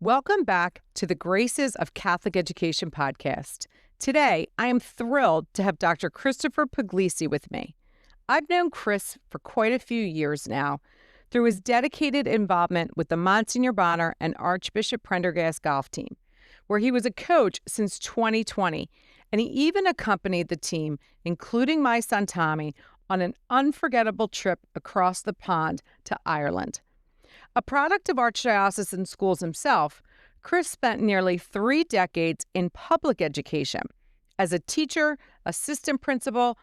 Welcome back to the Graces of Catholic Education podcast. Today, I am thrilled to have Dr. Christopher Pugliese with me. I've known Chris for quite a few years now through his dedicated involvement with the Monsignor Bonner and Archbishop Prendergast golf team, where he was a coach since 2020, and he even accompanied the team, including my son Tommy, on an unforgettable trip across the pond to Ireland. A product of Archdiocesan Schools himself, Chris spent nearly 3 decades in public education as a teacher, assistant principal,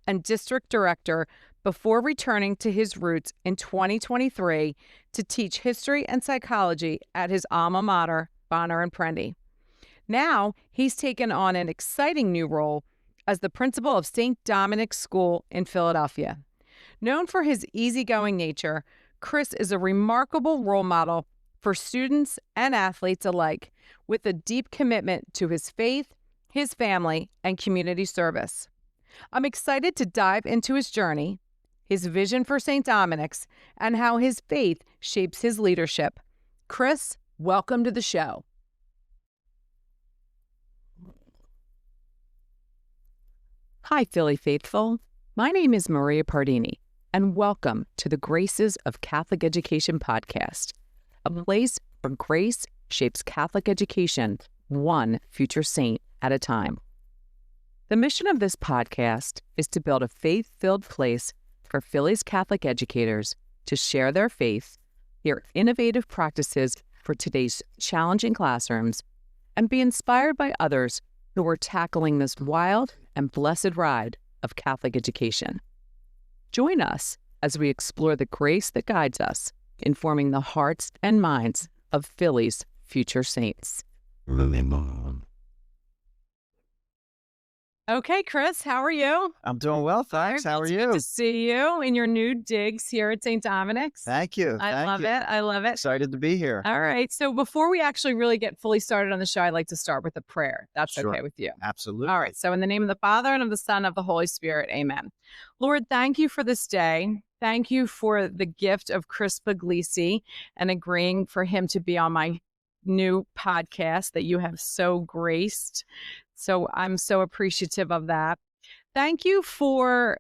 and district director before returning to his roots in 2023 to teach history and psychology at his alma mater, Bonner Prendie. Now, he's taken on an exciting new role as the principal of Saint Dominic School in Philadelphia. Known for his easygoing nature, Chris is a remarkable role model for students and athletes alike, with a deep commitment to his faith, his family, and community service. I'm excited to dive into his journey, his vision for St. Dominic's, and how his faith shapes his leadership. Chris, welcome to the show. Hi, Philly faithful. My name is Maria Pardini, and welcome to the Graces of Catholic Education podcast, a place where grace shapes Catholic education one future saint at a time. The mission of this podcast is to build a faith-filled place for Philly's Catholic educators to share their faith, hear innovative practices for today's challenging classrooms, and be inspired by others who are tackling this wild and blessed ride of Catholic education. Join us as we explore the grace that guides us in forming the hearts and minds of Philly's future saints. Okay, Chris, how are you? I'm doing well, thanks. How are you? Good to see you in your new digs here at St. Dominic's. Thank you. I love it. Excited to be here. All right. So before we actually really get fully started on the show, I'd like to start with a prayer. That's Sure. okay with you. Absolutely. All right. So in the name of the Father, and of the Son, and of the Holy Spirit, amen. Lord, thank you for this day. Thank you for the gift of Chris Pugliese and agreeing for him to be on my new podcast that you have so graced. So I'm so appreciative of that. Thank you for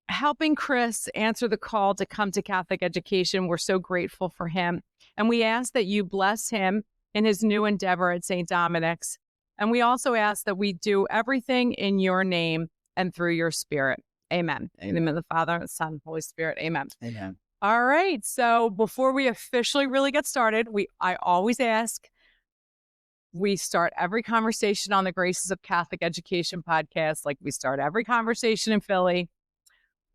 helping Chris answer the call to come to Catholic education. We're so grateful for him. And we ask that you bless him in his new endeavor at St. Dominic's. And we also ask that we do everything in your name and through your Spirit. Amen. In the name of the Father, and the Son, and Holy Spirit. Amen. Amen. All right. So before we officially really get started, I always ask, we start every conversation on the Graces of Catholic Education podcast, like we start every conversation in Philly.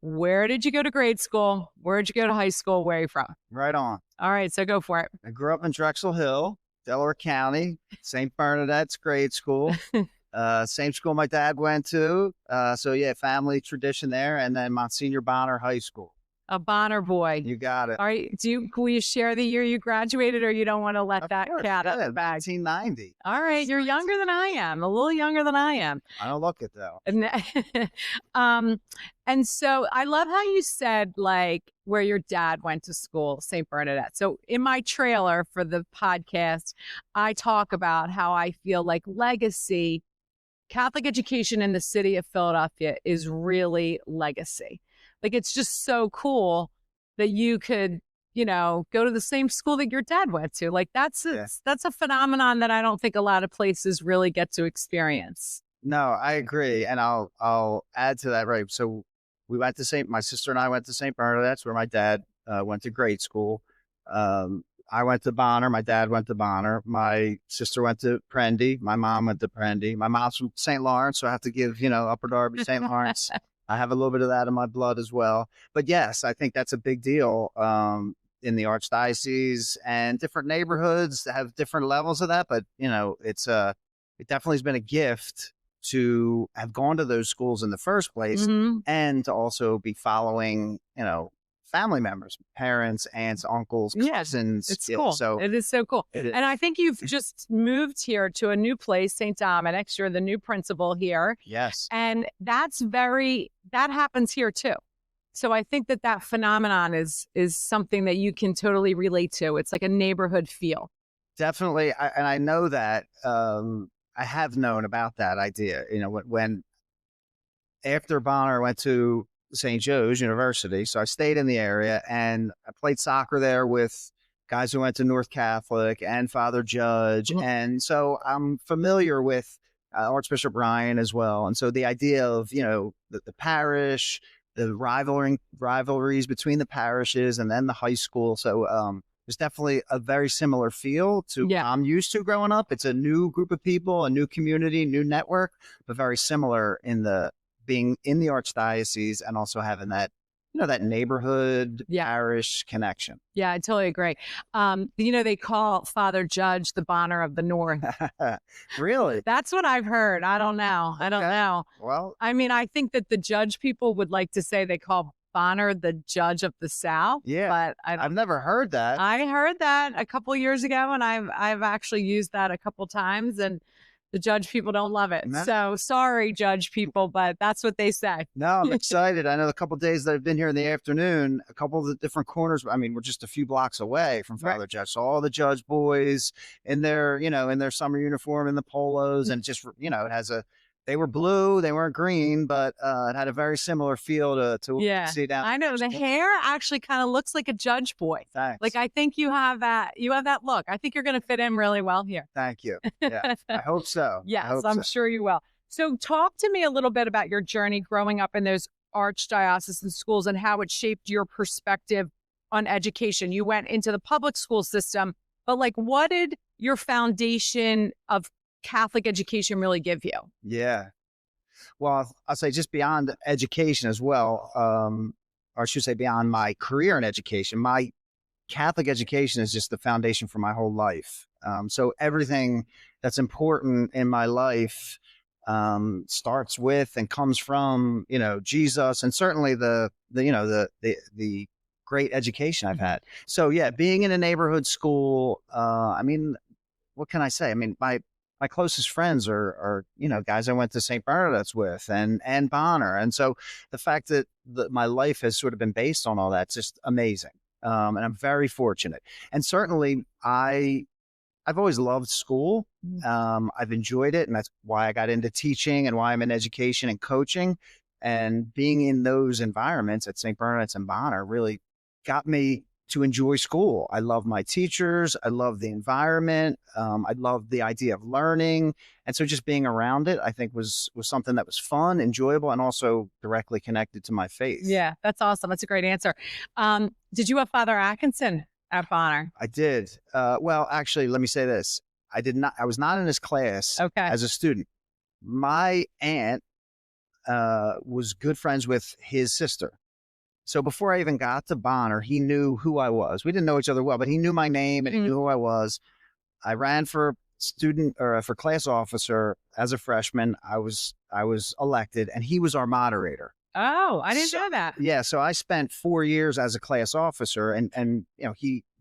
Where did you go to grade school? Where did you go to high school? Where are you from? Right on. All right. So go for it. I grew up in Drexel Hill, Delaware County, St. Bernadette's grade school. Same school my dad went to. So yeah, family tradition there. And then Monsignor Bonner High School. A Bonner boy. You got it. All right. Will you share the year you graduated, or you don't want to let Of that course, cat out of the bag? 1990. All right. You're younger than I am. A little younger than I am. I don't look it though. And so I love how you said, like, where your dad went to school, St. Bernadette. So in my trailer for the podcast, I talk about how I feel like legacy, Catholic education in the city of Philadelphia is really legacy. Like, it's just so cool that you could, go to the same school that your dad went to. Like, that's a phenomenon that I don't think a lot of places really get to experience. No, I agree. And I'll add to that. Right. So we went to my sister and I went to St. Bernadette's, where my dad went to grade school. I went to Bonner. My dad went to Bonner. My sister went to Prendie. My mom went to Prendie. My mom's from St. Lawrence, so I have to give, Upper Darby, St. Lawrence. I have a little bit of that in my blood as well. But yes, I think that's a big deal in the Archdiocese, and different neighborhoods have different levels of that. But, it definitely has been a gift to have gone to those schools in the first place, and to also be following, family members, parents, aunts, uncles, cousins. It's cool. So it is so cool. And I think you've just moved here to a new place, St. Dominic's. You're the new principal here. Yes. And that happens here too. So I think that that phenomenon is something that you can totally relate to. It's like a neighborhood feel. Definitely. And I know that, I have known about that idea, when after Bonner, I went to St. Joe's University. So I stayed in the area and I played soccer there with guys who went to North Catholic and Father Judge. Mhm. And so I'm familiar with Archbishop Ryan as well. And so the idea of, the parish, the rivalries between the parishes and then the high school. So there's definitely a very similar feel to what Yeah. I'm used to growing up. It's a new group of people, a new community, new network, but very similar in the being in the archdiocese and also having that, that neighborhood Yeah. parish connection. Yeah, I totally agree. They call Father Judge the Bonner of the North. Really? That's what I've heard. I don't know. I don't Okay. know. Well, I mean, I think that the Judge people would like to say they call Bonner the Judge of the South. yeah, But I I've never heard that. I heard that a couple years ago, and I've actually used that a couple times, and the Judge people don't love it. No. So sorry, Judge people, but that's what they say. No, I'm excited. I know the couple of days that I've been here in the afternoon, a couple of the different corners. I mean, we're just a few blocks away from Right. Father Judge. So all the Judge boys in their, in their summer uniform and the polos, and just, they were blue, they weren't green, but it had a very similar feel to what you Yeah, see down. I know. The hair actually kind of looks like a Judge boy. Thanks. Like, I think you have that look. I think you're going to fit in really well here. Thank you. Yeah, I hope so. I Yes, hope I'm so. sure you will. So talk to me a little bit about your journey growing up in those archdiocesan schools and how it shaped your perspective on education. You went into the public school system, but like, what did your foundation of Catholic education really give you? Yeah. Well, I'll say just beyond education as well, or I should say beyond my career in education, my Catholic education is just the foundation for my whole life. So everything that's important in my life starts with and comes from, Jesus, and certainly the great education I've had. So yeah, being in a neighborhood school, I mean, what can I say? I mean, my closest friends are guys I went to St. Bernadette's with and Bonner, and so the fact that my life has sort of been based on all that's just amazing. And I'm very fortunate. And certainly I've always loved school. I've enjoyed it. And that's why I got into teaching and why I'm in education and coaching. And being in those environments at St. Bernadette's and Bonner really got me to enjoy school. I love my teachers. I love the environment. I love the idea of learning. And so just being around it, I think was something that was fun, enjoyable, and also directly connected to my faith. Yeah, that's awesome. That's a great answer. Did you have Father Atkinson at Bonner? I did. Well, actually, let me say this. I was not in his class Okay. as a student. My aunt was good friends with his sister. So before I even got to Bonner, he knew who I was. We didn't know each other well, but he knew my name and he knew who I was. I ran for for class officer as a freshman. I was elected, and he was our moderator. Oh, I didn't know that. Yeah, so I spent 4 years as a class officer, and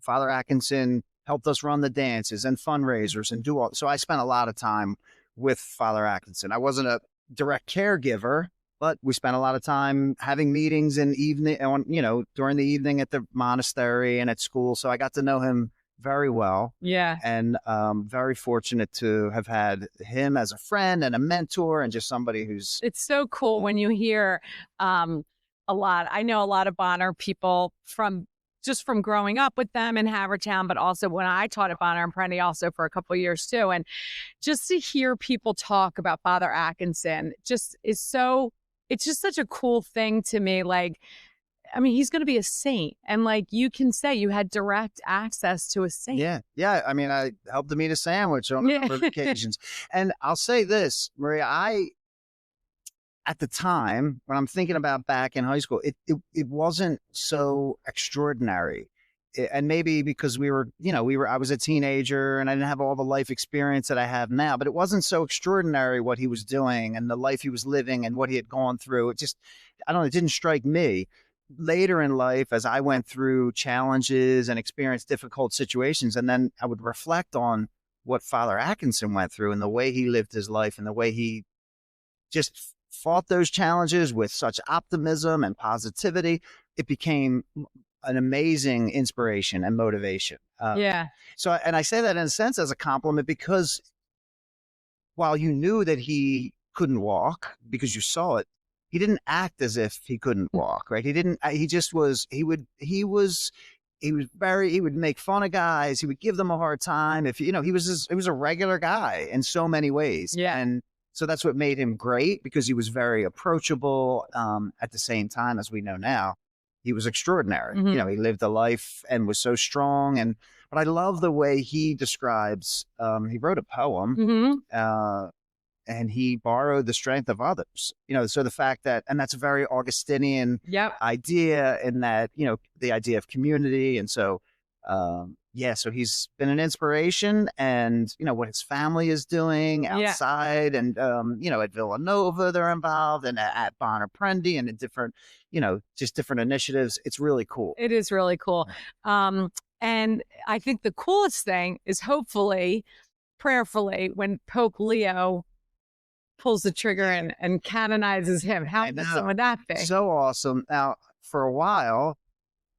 Father Atkinson helped us run the dances and fundraisers and do all. So I spent a lot of time with Father Atkinson. I wasn't a direct caregiver, but we spent a lot of time having meetings during the evening at the monastery and at school. So I got to know him very well. Yeah. And very fortunate to have had him as a friend and a mentor and just somebody who's. It's so cool when you hear a lot. I know a lot of Bonner people from growing up with them in Havertown, but also when I taught at Bonner Prendie also for a couple of years too. And just to hear people talk about Father Atkinson it's just such a cool thing to me. Like, I mean, he's going to be a saint. And like, you can say you had direct access to a saint. Yeah. Yeah. I mean, I helped him eat a sandwich on a number of occasions. And I'll say this, Maria, at the time when I'm thinking about back in high school, it wasn't so extraordinary. And maybe because I was a teenager and I didn't have all the life experience that I have now, but it wasn't so extraordinary what he was doing and the life he was living and what he had gone through. It didn't strike me. Later in life, as I went through challenges and experienced difficult situations, and then I would reflect on what Father Atkinson went through and the way he lived his life and the way he just fought those challenges with such optimism and positivity. It became an amazing inspiration and motivation. Yeah. And I say that in a sense as a compliment, because while you knew that he couldn't walk because you saw it, he didn't act as if he couldn't walk, right? He didn't, he just was, he would make fun of guys. He would give them a hard time. If, he was a regular guy in so many ways. Yeah. And so that's what made him great, because he was very approachable. At the same time, as we know now, he was extraordinary. Mm-hmm. He lived a life and was so strong. But I love the way he describes, he wrote a poem, Mm-hmm. And he borrowed the strength of others. So the fact that, and that's a very Augustinian Yep. idea, in that, the idea of community. And so, so he's been an inspiration, and, what his family is doing outside, and, at Villanova, they're involved, and at Bonner Prendie, and in different, just different initiatives. It's really cool. It is really cool. And I think the coolest thing is, hopefully, prayerfully, when Pope Leo pulls the trigger and canonizes him. How awesome would that be? So awesome. Now, for a while,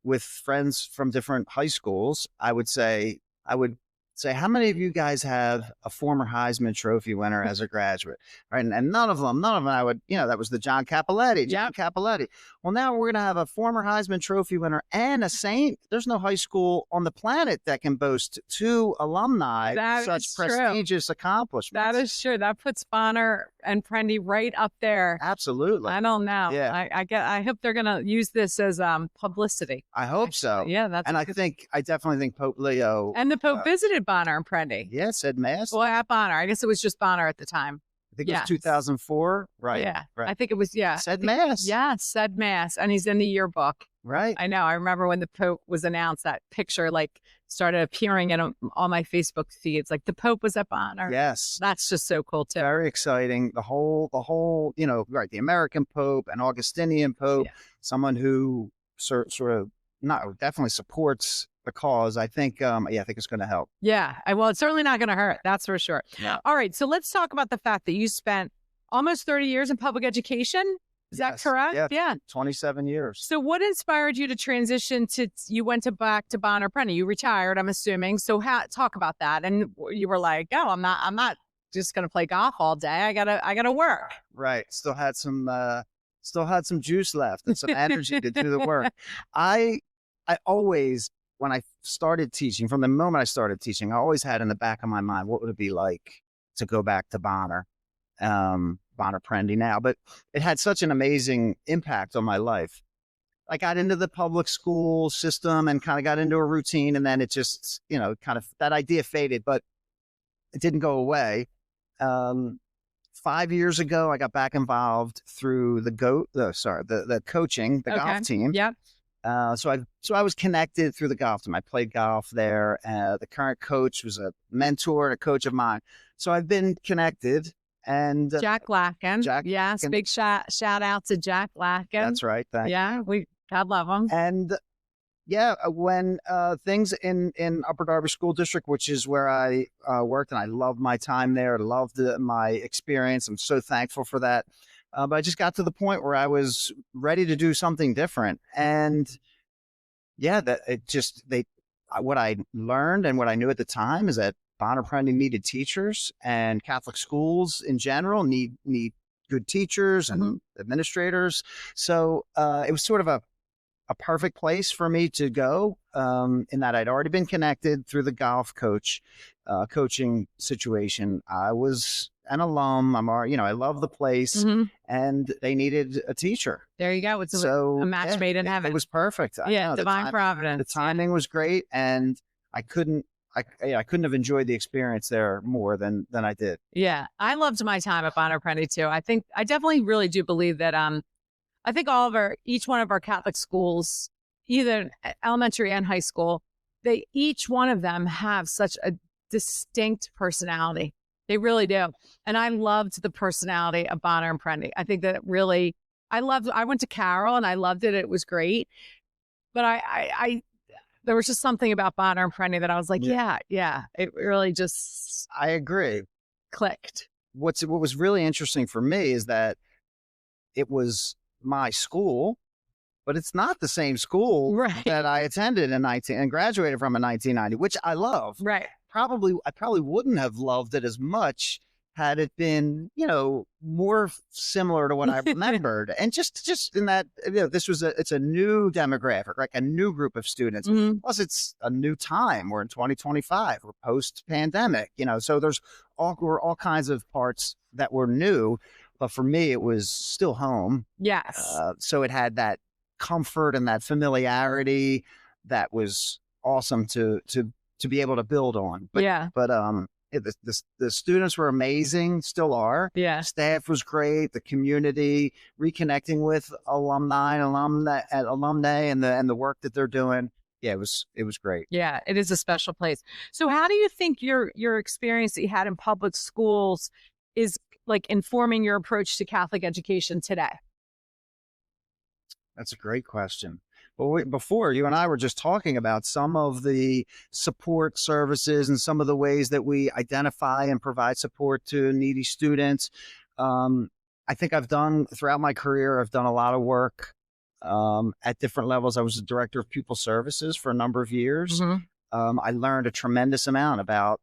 with friends from different high schools, I would say, how many of you guys have a former Heisman Trophy winner as a graduate? Right. And none of them, I would, that was the John Cappelletti. Well, now we're going to have a former Heisman Trophy winner and a saint. There's no high school on the planet that can boast two alumni such prestigious accomplishments. That is true. That puts Bonner and Prendie right up there. Absolutely. I don't know. Yeah. I hope they're going to use this as publicity. I hope so. Yeah. I definitely think Pope Leo. And the Pope visited Bonner and Prendie. Yeah, said mass. Well, at Bonner. I guess it was just Bonner at the time. I think it was 2004. Right. Yeah. Right. I think it was, Said mass. Yeah, said mass. And he's in the yearbook. Right. I know. I remember when the Pope was announced, that picture started appearing in all my Facebook feeds. The Pope was at Bonner. Yes. That's just so cool too. Very exciting. The whole, right. The American Pope, an Augustinian Pope, someone who sort of definitely supports the cause. I think, I think it's going to help. Yeah. Well, it's certainly not going to hurt. That's for sure. Yeah. All right. So let's talk about the fact that you spent almost 30 years in public education. Is that correct? Yeah. 27 years. So what inspired you to transition you went back to Bonner Prendie? You retired, I'm assuming. So talk about that. And you were like, oh, I'm not just going to play golf all day. I gotta work. Right. Still had some juice left and some energy to do the work. I always, when I started teaching, from the moment I started teaching, I always had in the back of my mind, what would it be like to go back to Bonner Prendie now? But it had such an amazing impact on my life. I got into the public school system and kind of got into a routine, and then it just, kind of that idea faded, but it didn't go away. 5 years ago, I got back involved through the coaching, the golf team. Yep. So I was connected through the golf team. I played golf there. The current coach was a mentor and a coach of mine. So I've been connected. And Jack Lacken. Yes, big shout out to Jack Lacken. That's right. God love him. And when things in Upper Darby School District, which is where I worked, and I loved my time there, loved my experience. I'm so thankful for that. But I just got to the point where I was ready to do something different. And what I learned and what I knew at the time is that Bonner Prendie needed teachers, and Catholic schools in general need good teachers and administrators. So it was sort of a perfect place for me to go, in that I'd already been connected through the golf coaching situation. I was an alum. I love the place, and they needed a teacher. There you go. It's a match made in heaven. It was perfect. Divine providence. The timing was great, and I couldn't have enjoyed the experience there more than I did. Yeah, I loved my time at Bonner Prendie too. I definitely really do believe that. I think each one of our Catholic schools, either elementary and high school, each one of them have such a distinct personality. They really do. And I loved the personality of Bonner and Prendie. I think that really, I went to Carroll and I loved it. It was great. But there was just something about Bonner and Prendie that I was like, yeah, it really just. I agree. Clicked. What was really interesting for me is that it was my school, but it's not the same school Right. that I attended and graduated from in 1990, which I love. Right. I probably wouldn't have loved it as much had it been, more similar to what I remembered. And just in that, it's a new demographic, like a new group of students. Mhm. Plus it's a new time. We're in 2025, we're post pandemic, so were all kinds of parts that were new, but for me, it was still home. Yes. So it had that comfort and that familiarity that was awesome to be able to build on. But Yeah. the students were amazing, still are. Yeah. Staff was great. The community, reconnecting with alumni and the work that they're doing. Yeah, it was great. Yeah, it is a special place. So how do you think your experience that you had in public schools is like informing your approach to Catholic education today? That's a great question. But before, you and I were just talking about some of the support services and some of the ways that we identify and provide support to needy students. I think throughout my career, I've done a lot of work at different levels. I was the director of pupil services for a number of years. Mm-hmm. I learned a tremendous amount about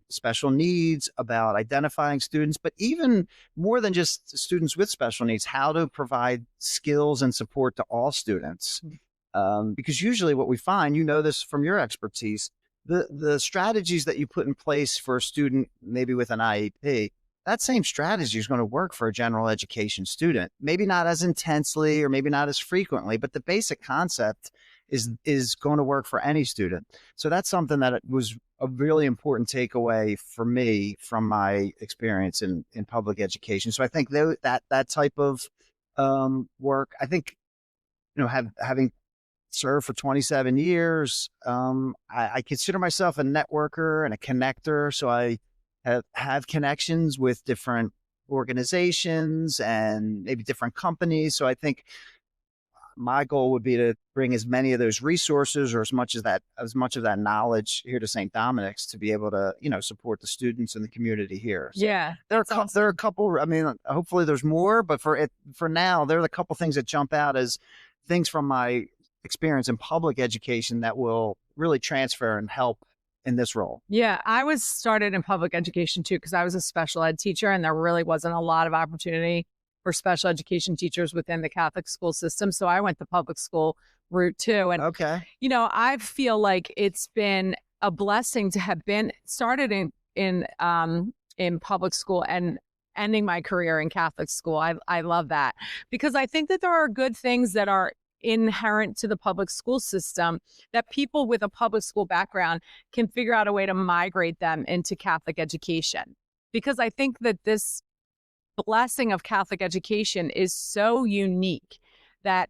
special needs, about identifying students, but even more than just students with special needs, how to provide skills and support to all students. Because usually what we find, this from your expertise, the strategies that you put in place for a student, maybe with an IEP, that same strategy is going to work for a general education student. Maybe not as intensely or maybe not as frequently, but the basic concept is going to work for any student. So that's something that was a really important takeaway for me from my experience in public education. So I think that type of work, I think, having served for 27 years, I consider myself a networker and a connector. So I have connections with different organizations and maybe different companies. So I think my goal would be to bring as many of those resources or as much of that knowledge here to Saint Dominic's to be able to, support the students and the community here. So Yeah. there are a couple, I mean, hopefully there's more, but for now, there are a couple things that jump out as things from my experience in public education that will really transfer and help in this role. Yeah, I was started in public education too, because I was a special ed teacher and there really wasn't a lot of opportunity for special education teachers within the Catholic school system. So I went the public school route too. And, Okay. I feel like it's been a blessing to have been started in public school and ending my career in Catholic school. I love that because I think that there are good things that are inherent to the public school system that people with a public school background can figure out a way to migrate them into Catholic education. Because I think that this blessing of Catholic education is so unique that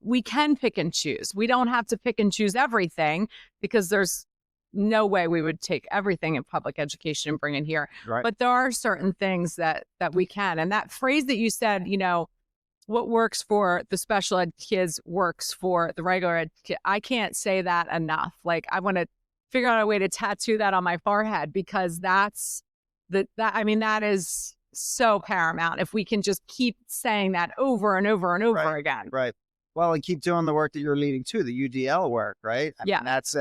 we can pick and choose. We don't have to pick and choose everything because there's no way we would take everything in public education and bring it here. Right. But there are certain things that we can. And that phrase that you said, what works for the special ed kids works for the regular ed kid. I can't say that enough. Like I want to figure out a way to tattoo that on my forehead because that is so paramount. If we can just keep saying that over and over and over again. Right. Well, and keep doing the work that you're leading to, the UDL work, right? I mean, that's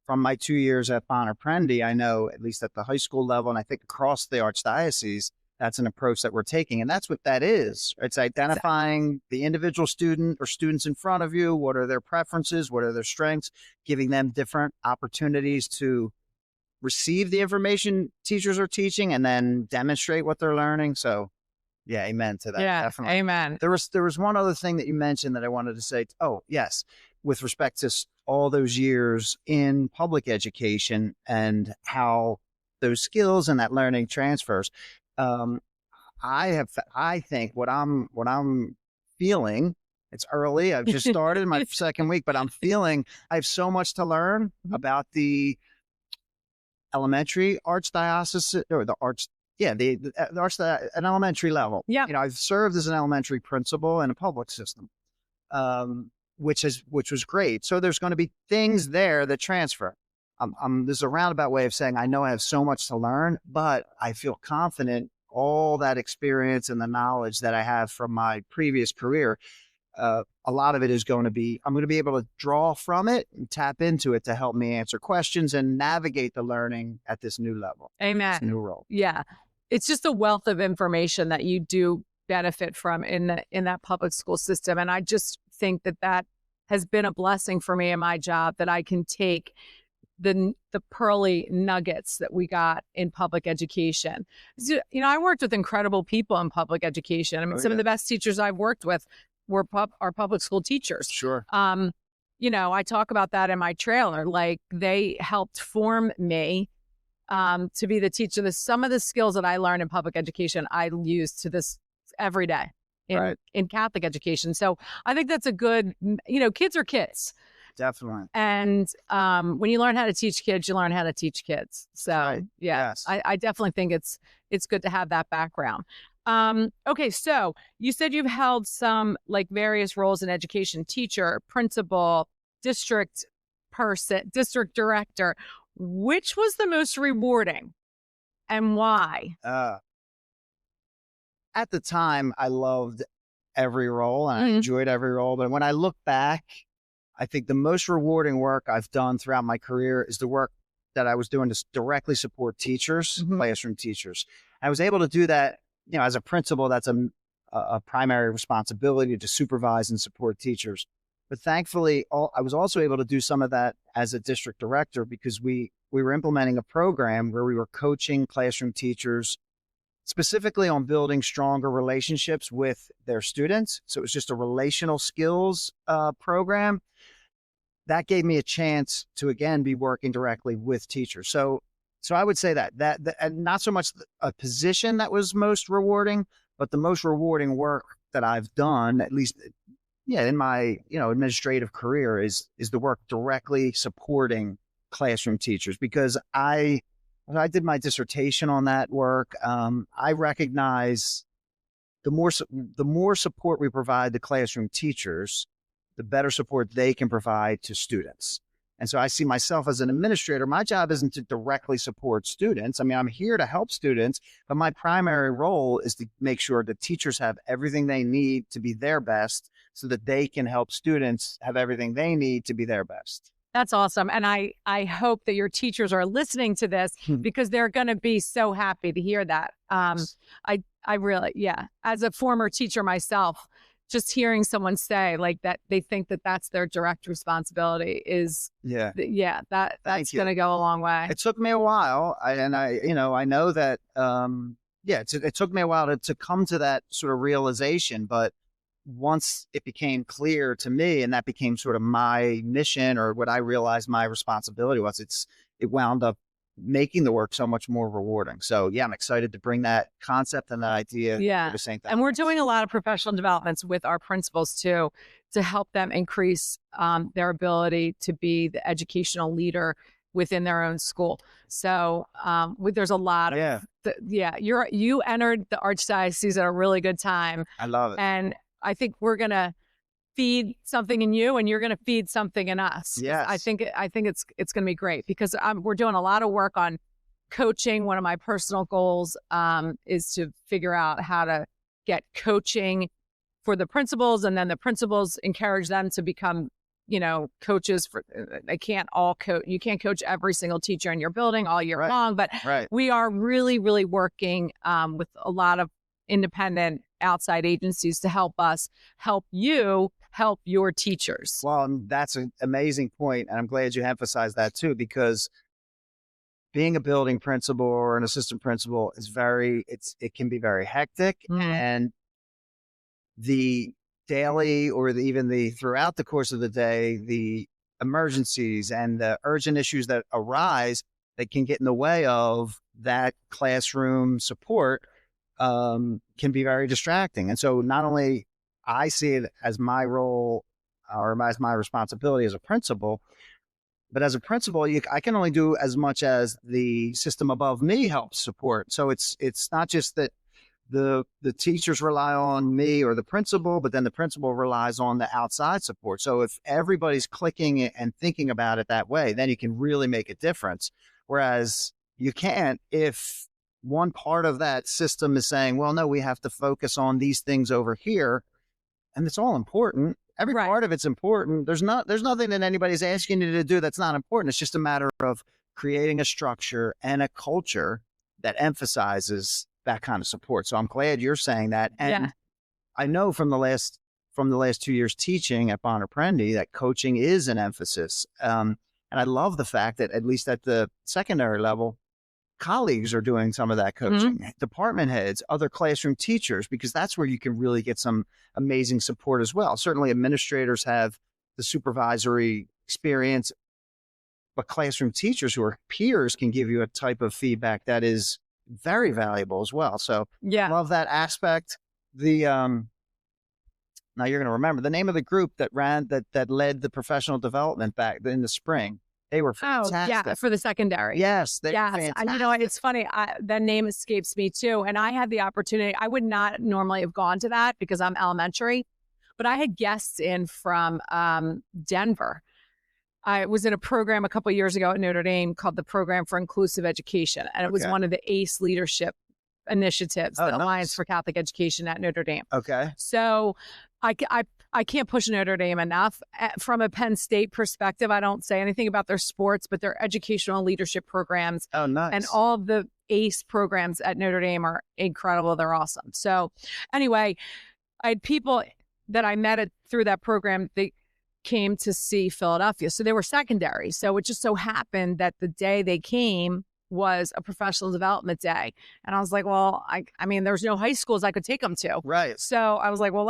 from my 2 years at Bonner Prendie, I know at least at the high school level, and I think across the Archdiocese, that's an approach that we're taking. And that's what that is. It's identifying the individual student or students in front of you. What are their preferences? What are their strengths? Giving them different opportunities to receive the information teachers are teaching and then demonstrate what they're learning. So yeah, amen to that. Yeah, definitely. Amen. There was one other thing that you mentioned that I wanted to say. Oh, yes. With respect to all those years in public education and how those skills and that learning transfers. I think what I'm feeling, it's early. I've just started my second week, but I'm feeling I have so much to learn about the elementary archdiocese or an elementary level. Yeah. I've served as an elementary principal in a public system, which was great. So there's going to be things there that transfer. This is a roundabout way of saying I know I have so much to learn, but I feel confident all that experience and the knowledge that I have from my previous career, a lot of it is going to be, I'm going to be able to draw from it and tap into it to help me answer questions and navigate the learning at this new level. Amen. This new role. Yeah. It's just a wealth of information that you do benefit from in that public school system. And I just think that has been a blessing for me in my job, that I can take the pearly nuggets that we got in public education. So, I worked with incredible people in public education. I mean, some of the best teachers I've worked with were our public school teachers. Sure. I talk about that in my trailer. Like, they helped form me to be the teacher. Some of the skills that I learned in public education, I use to this every day in Catholic education. So I think that's a good, kids are kids. Definitely. And when you learn how to teach kids, you learn how to teach kids. So I definitely think it's good to have that background. Okay, so you said you've held some like various roles in education: teacher, principal, district person, district director. Which was the most rewarding and why? At the time, I loved every role and I enjoyed every role. But when I look back, I think the most rewarding work I've done throughout my career is the work that I was doing to directly support teachers, classroom teachers. I was able to do that, as a principal. That's a primary responsibility, to supervise and support teachers. But thankfully, I was also able to do some of that as a district director, because we were implementing a program where we were coaching classroom teachers specifically on building stronger relationships with their students. So it was just a relational skills program that gave me a chance to, again, be working directly with teachers. So I would say that and not so much a position that was most rewarding, but the most rewarding work that I've done, at least in my administrative career, is the work directly supporting classroom teachers, because I did my dissertation on that work. I recognize the more support we provide the classroom teachers, the better support they can provide to students. And so I see myself as an administrator. My job isn't to directly support students. I mean, I'm here to help students, but my primary role is to make sure that teachers have everything they need to be their best, so that they can help students have everything they need to be their best. That's awesome. And I hope that your teachers are listening to this, because they're going to be so happy to hear that. I really, as a former teacher myself, just hearing someone say like that, they think that that's their direct responsibility is, that's going to go a long way. It took me a while. I know that, it took me a while to come to that sort of realization, but once it became clear to me, and that became sort of my mission, or what I realized my responsibility was, it wound up making the work so much more rewarding. So I'm excited to bring that concept and that idea to Saint Dominic. And we're doing a lot of professional developments with our principals too, to help them increase their ability to be the educational leader within their own school. So there's a lot of you entered the Archdiocese at a really good time. I love it. And I think we're going to feed something in you, and you're going to feed something in us. Yes. I think it's going to be great, because we're doing a lot of work on coaching. One of my personal goals is to figure out how to get coaching for the principals, and then the principals encourage them to become, coaches for. They can't all coach. You can't coach every single teacher in your building all year long, but we are really, really working with a lot of independent outside agencies to help you help your teachers. Well, that's an amazing point, and I'm glad you emphasized that too, because being a building principal or an assistant principal is it can be very hectic, and the daily or even the throughout the course of the day, the emergencies and the urgent issues that arise that can get in the way of that classroom support can be very distracting. And so not only I see it as my role or as my responsibility as a principal, but as a principal, I can only do as much as the system above me helps support. So it's not just that the teachers rely on me or the principal, but then the principal relies on the outside support. So if everybody's clicking and thinking about it that way, then you can really make a difference. Whereas you can't if one part of that system is saying, well, no, we have to focus on these things over here. And it's all important. Every Right. part of it's important. There's nothing that anybody's asking you to do that's not important. It's just a matter of creating a structure and a culture that emphasizes that kind of support. So I'm glad you're saying that. And Yeah. I know from the last 2 years teaching at Bonner Prendie that coaching is an emphasis. And I love the fact that at least at the secondary level, colleagues are doing some of that coaching, department heads, other classroom teachers, because that's where you can really get some amazing support as well. Certainly administrators have the supervisory experience, but classroom teachers who are peers can give you a type of feedback that is very valuable as well. So Yeah. love that aspect. The now you're going to remember the name of the group that led the professional development back in the spring. They were Oh, fantastic. yeah, for the secondary. Yes, they were Yes, fantastic. and it's funny. That name escapes me too, and I had the opportunity. I would not normally have gone to that because I'm elementary, but I had guests in from Denver. I was in a program a couple of years ago at Notre Dame called the Program for Inclusive Education, and it was Okay. one of the ACE leadership initiatives, Oh, the Alliance nice. for Catholic Education at Notre Dame. Okay. So I can't push Notre Dame enough. From a Penn State perspective, I don't say anything about their sports, but their educational leadership programs Oh, nice. and all of the ACE programs at Notre Dame are incredible. They're awesome. So anyway, I had people that I met through that program. They came to see Philadelphia. So they were secondary. So it just so happened that the day they came was a professional development day. And I was like, well, I mean, there's no high schools I could take them to. Right. So I was like, well,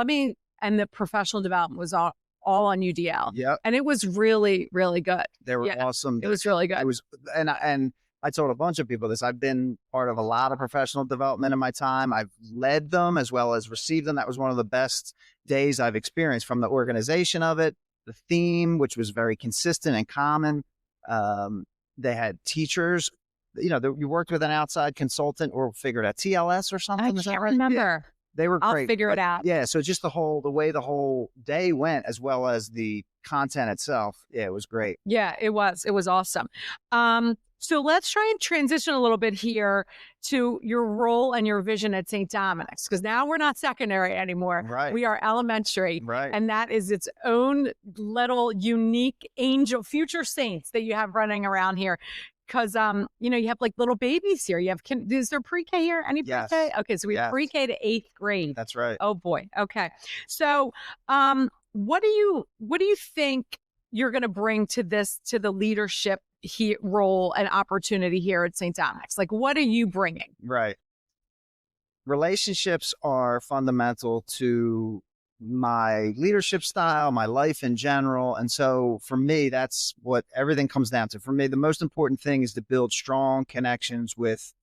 and the professional development was all on UDL. Yep. And it was really, really good. They were Yeah, awesome. It was really good. It was, and I told a bunch of people this. I've been part of a lot of professional development in my time. I've led them as well as received them. That was one of the best days I've experienced, from the organization of it, the theme, which was very consistent and common. They had teachers, you worked with an outside consultant or figured out TLS or something. I Is that can't right? remember. Yeah. They were I'll great. figure it out. Yeah. So just the way the whole day went, as well as the content itself. Yeah, it was great. Yeah, it was. It was awesome. So let's try and transition a little bit here to your role and your vision at Saint Dominic's, because now we're not secondary anymore. Right. We are elementary. Right. And that is its own little unique angel, future saints that you have running around here. Because, you have like little babies here. You have, is there pre-K here? Any Yes. pre-K? Okay, so we have Yes. pre-K to 8th grade. That's right. Oh boy. Okay. So, what do you think you're going to bring to the leadership role and opportunity here at St. Dominic's? Like, what are you bringing? Right. Relationships are fundamental to my leadership style, my life in general. And so for me, that's what everything comes down to. For me, the most important thing is to build strong connections with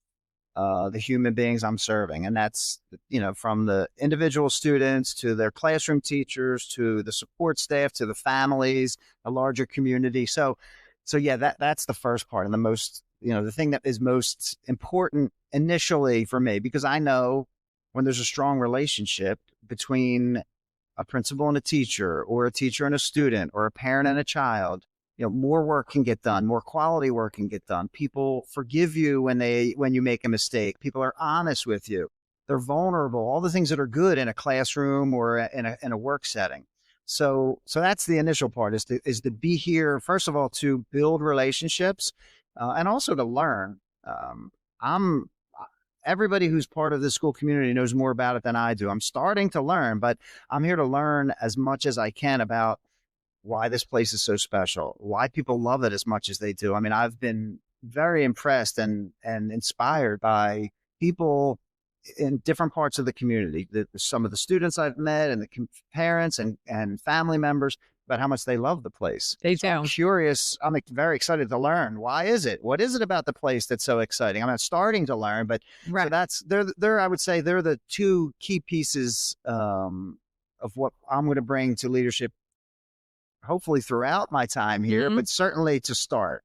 the human beings I'm serving. And that's, from the individual students to their classroom teachers, to the support staff, to the families, a larger community. So yeah, that's the first part, and the most, the thing that is most important initially for me, because I know when there's a strong relationship between a principal and a teacher, or a teacher and a student, or a parent and a child, more work can get done, more quality work can get done. People forgive you when you make a mistake. People are honest with you. They're vulnerable, all the things that are good in a classroom or in a work setting. So that's the initial part, is to be here, first of all, to build relationships, and also to learn. Everybody who's part of the school community knows more about it than I do. I'm starting to learn, but I'm here to learn as much as I can about why this place is so special, why people love it as much as they do. I mean, I've been very impressed and inspired by people in different parts of the community, some of the students I've met, and the parents and family members, about how much they love the place. They So I'm do. curious. I'm very excited to learn. Why is it? What is it about the place that's so exciting? I'm starting to learn, but Right. so they're I would say they're the two key pieces of what I'm going to bring to leadership, hopefully throughout my time here, but certainly to start,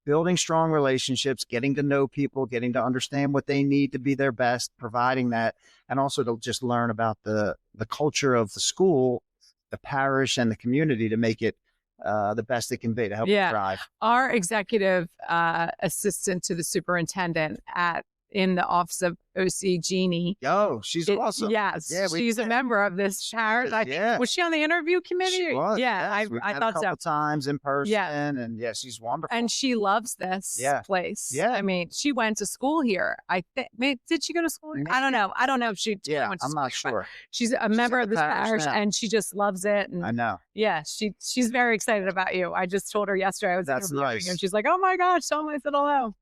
building strong relationships, getting to know people, getting to understand what they need to be their best, providing that, and also to just learn about the culture of the school, the parish, and the community, to make it the best it can be, to help it thrive. Our executive assistant to the superintendent at in the office of OC Jeannie. Oh, she's awesome. Yes, Yeah, she's a member of this parish. Yeah. Was she on the interview committee? She was. Yeah, Yes. We I met thought a couple times in person, Yeah. and yeah, she's wonderful. And she loves this place. Yeah. I mean, she went to school here. I think. Did she go to school here? I don't know. I don't know if she. Yeah, went to I'm school not here, sure. She's a member of this parish, now. and she just loves it. And I know. yeah, she's very excited about you. I just told her yesterday I was That's interviewing nice. you, and she's like, "Oh my gosh, tell me I said hello."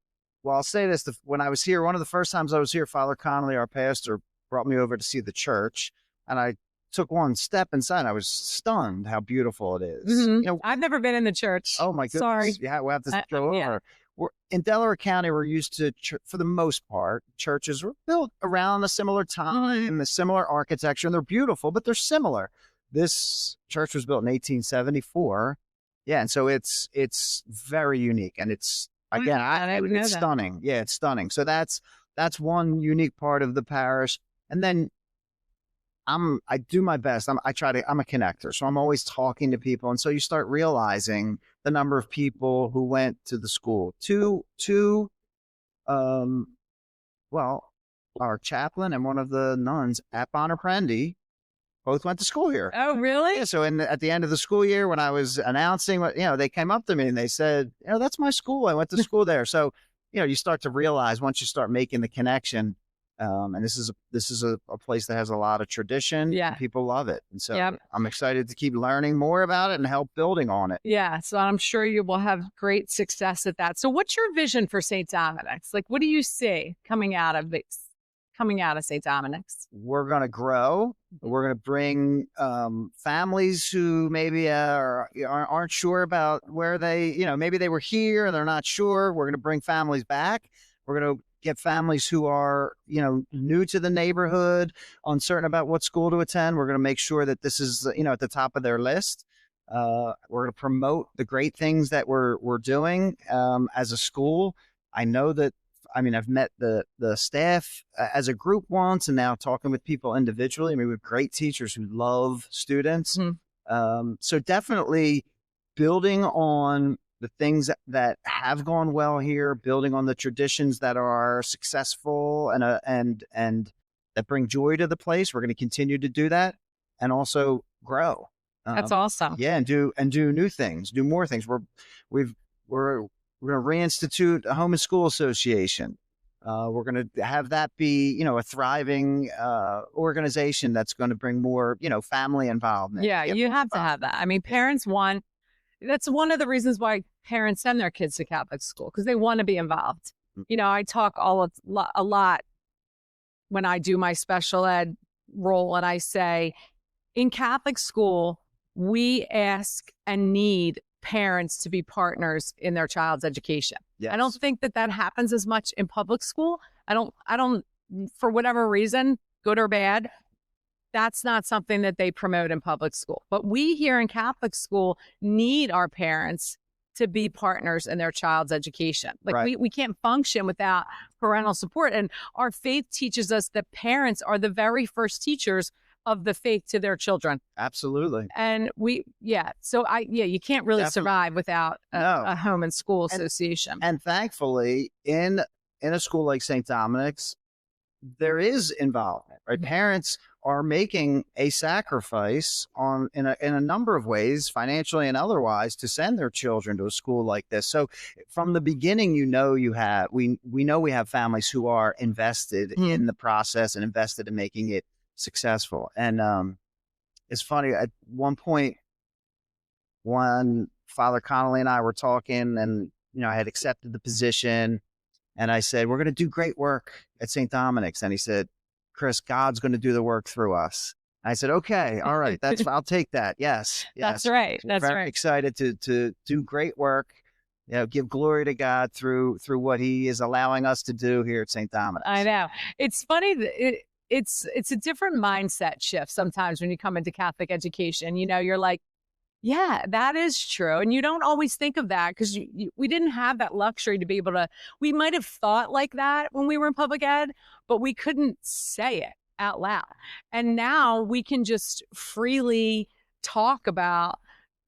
Well, I'll say this: when I was here, one of the first times I was here, Father Connolly, our pastor, brought me over to see the church, and I took one step inside. I was stunned how beautiful it is. Mm-hmm. You know, I've never been in the church. oh my goodness! Sorry. Yeah, we'll have to go over. Yeah. We're in Delaware County. We're used to, for the most part, churches were built around a similar time, the similar architecture, and they're beautiful, but they're similar. This church was built in 1874. Yeah, and so it's very unique, and it's again, it's stunning. Yeah, it's stunning. So that's one unique part of the parish. And then I do my best. I'm a connector. So I'm always talking to people. And so you start realizing the number of people who went to the school. Well, our chaplain and one of the nuns at Bonner Prendie both went to school here. Oh, really? Yeah. So at the end of the school year, when I was announcing, they came up to me and they said, that's my school. I went to school there. So, you start to realize once you start making the connection, and this is a place that has a lot of tradition. Yeah. And people love it. And so I'm excited to keep learning more about it and help building on it. Yeah. So I'm sure you will have great success at that. So what's your vision for St. Dominic's? Like, what do you see coming out of St. Dominic's? We're going to grow. We're going to bring families who maybe aren't sure about where maybe they were here and they're not sure. We're going to bring families back. We're going to get families who are, new to the neighborhood, uncertain about what school to attend. We're going to make sure that this is, at the top of their list. We're going to promote the great things that we're doing as a school. I know that, I've met the staff as a group once, and now talking with people individually. We have great teachers who love students. Mm-hmm. So definitely building on the things that have gone well here, building on the traditions that are successful and that bring joy to the place. We're going to continue to do that, and also grow. That's awesome. Yeah, and do new things, do more things. We're going to reinstitute a home and school association. We're going to have that be, a thriving organization that's going to bring more, family involvement. Yeah, you have to have that. Parents want. That's one of the reasons why parents send their kids to Catholic school, because they want to be involved. I talk a lot when I do my special ed role, and I say, in Catholic school, we ask and need parents to be partners in their child's education. Yes. I don't think that happens as much in public school. I don't, for whatever reason, good or bad, that's not something that they promote in public school. But we here in Catholic school need our parents to be partners in their child's education. We can't function without parental support. And our faith teaches us that parents are the very first teachers of the faith to their children. Absolutely. And you can't really survive without a home and school association. And thankfully, in a school like St. Dominic's, there is involvement, right? Mm-hmm. Parents are making a sacrifice in a number of ways, financially and otherwise, to send their children to a school like this. So from the beginning, we know we have families who are invested in the process and invested in making it successful. And it's funny, at one point when Father Connolly and I were talking, and I had accepted the position, and I said, we're going to do great work at St. Dominic's. And he said, Chris, God's going to do the work through us. I said, okay, all right, I'll take that. Yes. That's right. That's very right. Excited to do great work, give glory to God through what he is allowing us to do here at St. Dominic's. I know. It's funny that it's a different mindset shift sometimes when you come into Catholic education. You're like, yeah, that is true. And you don't always think of that because we didn't have that luxury to be able to, we might have thought like that when we were in public ed, but we couldn't say it out loud. And now we can just freely talk about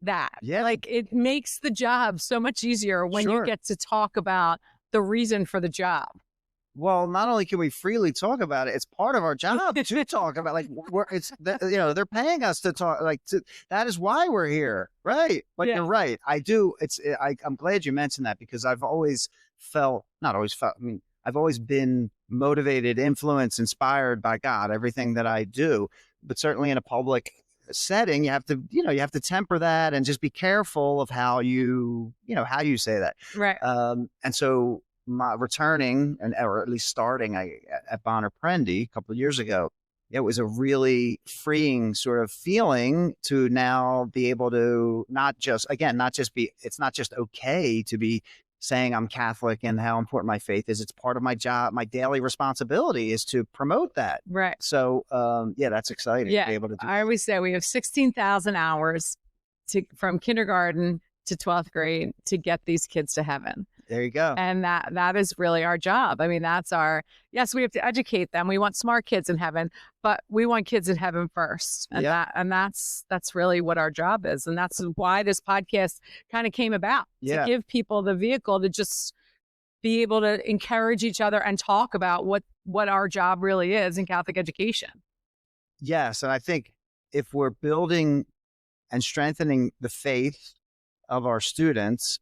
that. Yeah. It makes the job so much easier when you get to talk about the reason for the job. Well, not only can we freely talk about it, it's part of our job to talk about. Like, they're paying us to talk. That is why we're here, right? But Yeah. you're right. I do. I'm glad you mentioned that, because I've always felt, not always felt. I mean, I've always been motivated, influenced, inspired by God. Everything that I do, but certainly in a public setting, you have to temper that and just be careful of how you say that. Right. And so, my returning, or at least starting at Bonner Prendie a couple of years ago, it was a really freeing sort of feeling to now be able to not just be, it's not just okay to be saying I'm Catholic and how important my faith is. It's part of my job. My daily responsibility is to promote that. Right. So, that's exciting to be able to do. I always say we have 16,000 hours from kindergarten to 12th grade to get these kids to heaven. There you go. And that is really our job. I mean, yes, we have to educate them. We want smart kids in heaven, but we want kids in heaven first. And that's really what our job is. And that's why this podcast kind of came about, to give people the vehicle to just be able to encourage each other and talk about what our job really is in Catholic education. Yes. And I think if we're building and strengthening the faith of our students,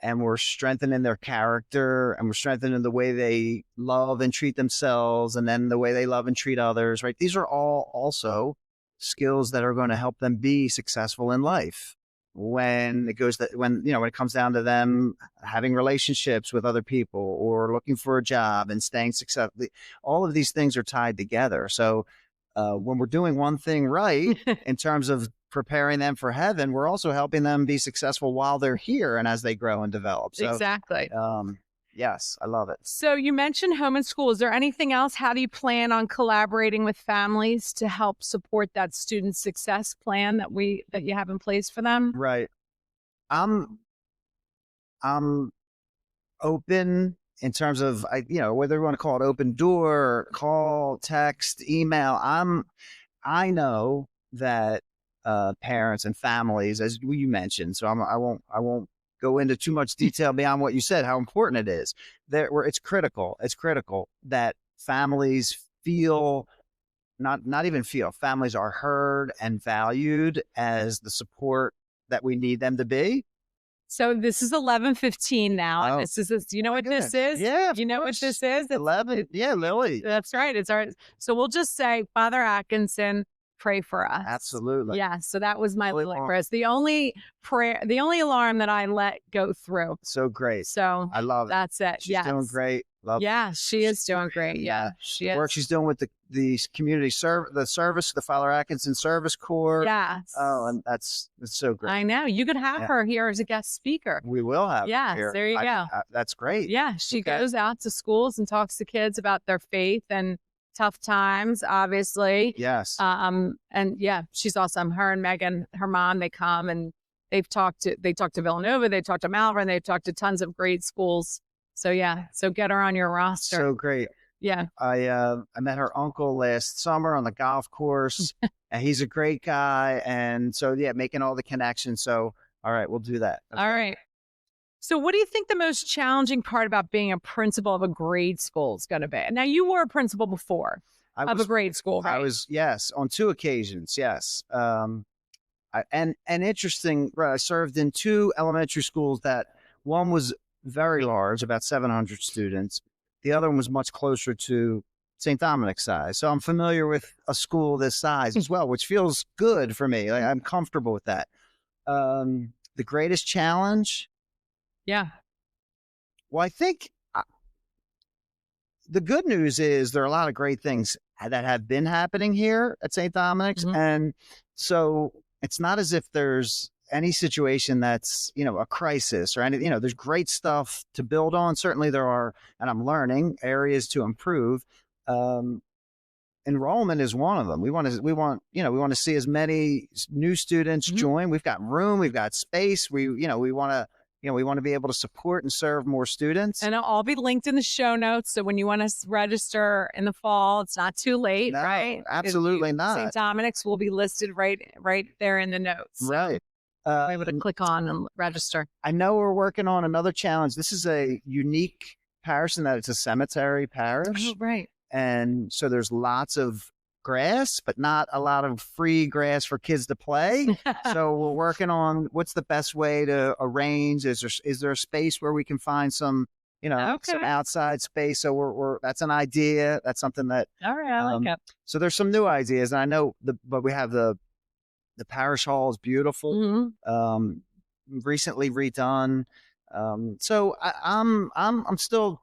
and we're strengthening their character, and we're strengthening the way they love and treat themselves, and then the way they love and treat others, right? These are all also skills that are going to help them be successful in life. When it comes down to them having relationships with other people, or looking for a job and staying successful, all of these things are tied together. So when we're doing one thing right in terms of preparing them for heaven, we're also helping them be successful while they're here and as they grow and develop. So, exactly. Yes, I love it. So you mentioned home and school. Is there anything else? How do you plan on collaborating with families to help support that student success plan that you have in place for them? Right. I'm open in terms of, whether you want to call it open door, call, text, email. I know that parents and families, as you mentioned, so I won't go into too much detail beyond what you said, how important it is. It's critical that families families are heard and valued as the support that we need them to be. So this is 11:15 now. Oh, this is, you know what this is? Yeah. You know what this is? 11. Yeah, Lily. That's right. It's our, so we'll just say, Father Atkinson, pray for us. Absolutely. Yeah. So that was my little prayers. The only alarm that I let go through. So great. So I love it. That's it. She's doing great. Love it. She is doing great. Yeah. She is. Work she's doing with the community the Father Atkinson Service Corps. Yes. Oh, and that's so great. I know. You could have her here as a guest speaker. We will have her here. There you go. That's great. Yeah. She goes out to schools and talks to kids about their faith and tough times, obviously. Yes. And she's awesome. Her and Megan, her mom, they come and they talk to Villanova, they talk to Malvern, they've talked to tons of great schools. So so get her on your roster. So great. Yeah. I met her uncle last summer on the golf course, and he's a great guy. And so, making all the connections. So, all right, we'll do that. Okay. All right. So what do you think the most challenging part about being a principal of a grade school is going to be? Now, you were a principal before of a grade school, right? I was, yes, on 2 occasions, yes. And interesting, I served in 2 elementary schools that one was very large, about 700 students. The other one was much closer to Saint Dominic size. So I'm familiar with a school this size as well, which feels good for me. I'm comfortable with that. The greatest challenge? Yeah. Well, I think the good news is there are a lot of great things that have been happening here at Saint Dominic's. Mm-hmm. And so it's not as if there's any situation that's, a crisis or anything. There's great stuff to build on. Certainly there are, and I'm learning areas to improve. Enrollment is one of them. We want to see as many new students mm-hmm. join. We've got room, we've got space. We want to be able to support and serve more students. And it'll all be linked in the show notes. So when you want to register in the fall, it's not too late, no, right? Absolutely not. St. Dominic's will be listed right there in the notes. Right. Able to click on and register. I know we're working on another challenge. This is a unique parish in that it's a cemetery parish. Oh, right. And so there's lots of grass, but not a lot of free grass for kids to play. So we're working on what's the best way to arrange. Is there a space where we can find some, some Okay. outside space? So we're that's an idea. That's something that All right. I like it. so there's some new ideas. And I know but we have the parish hall is beautiful. Mhm. Recently redone. So I'm still,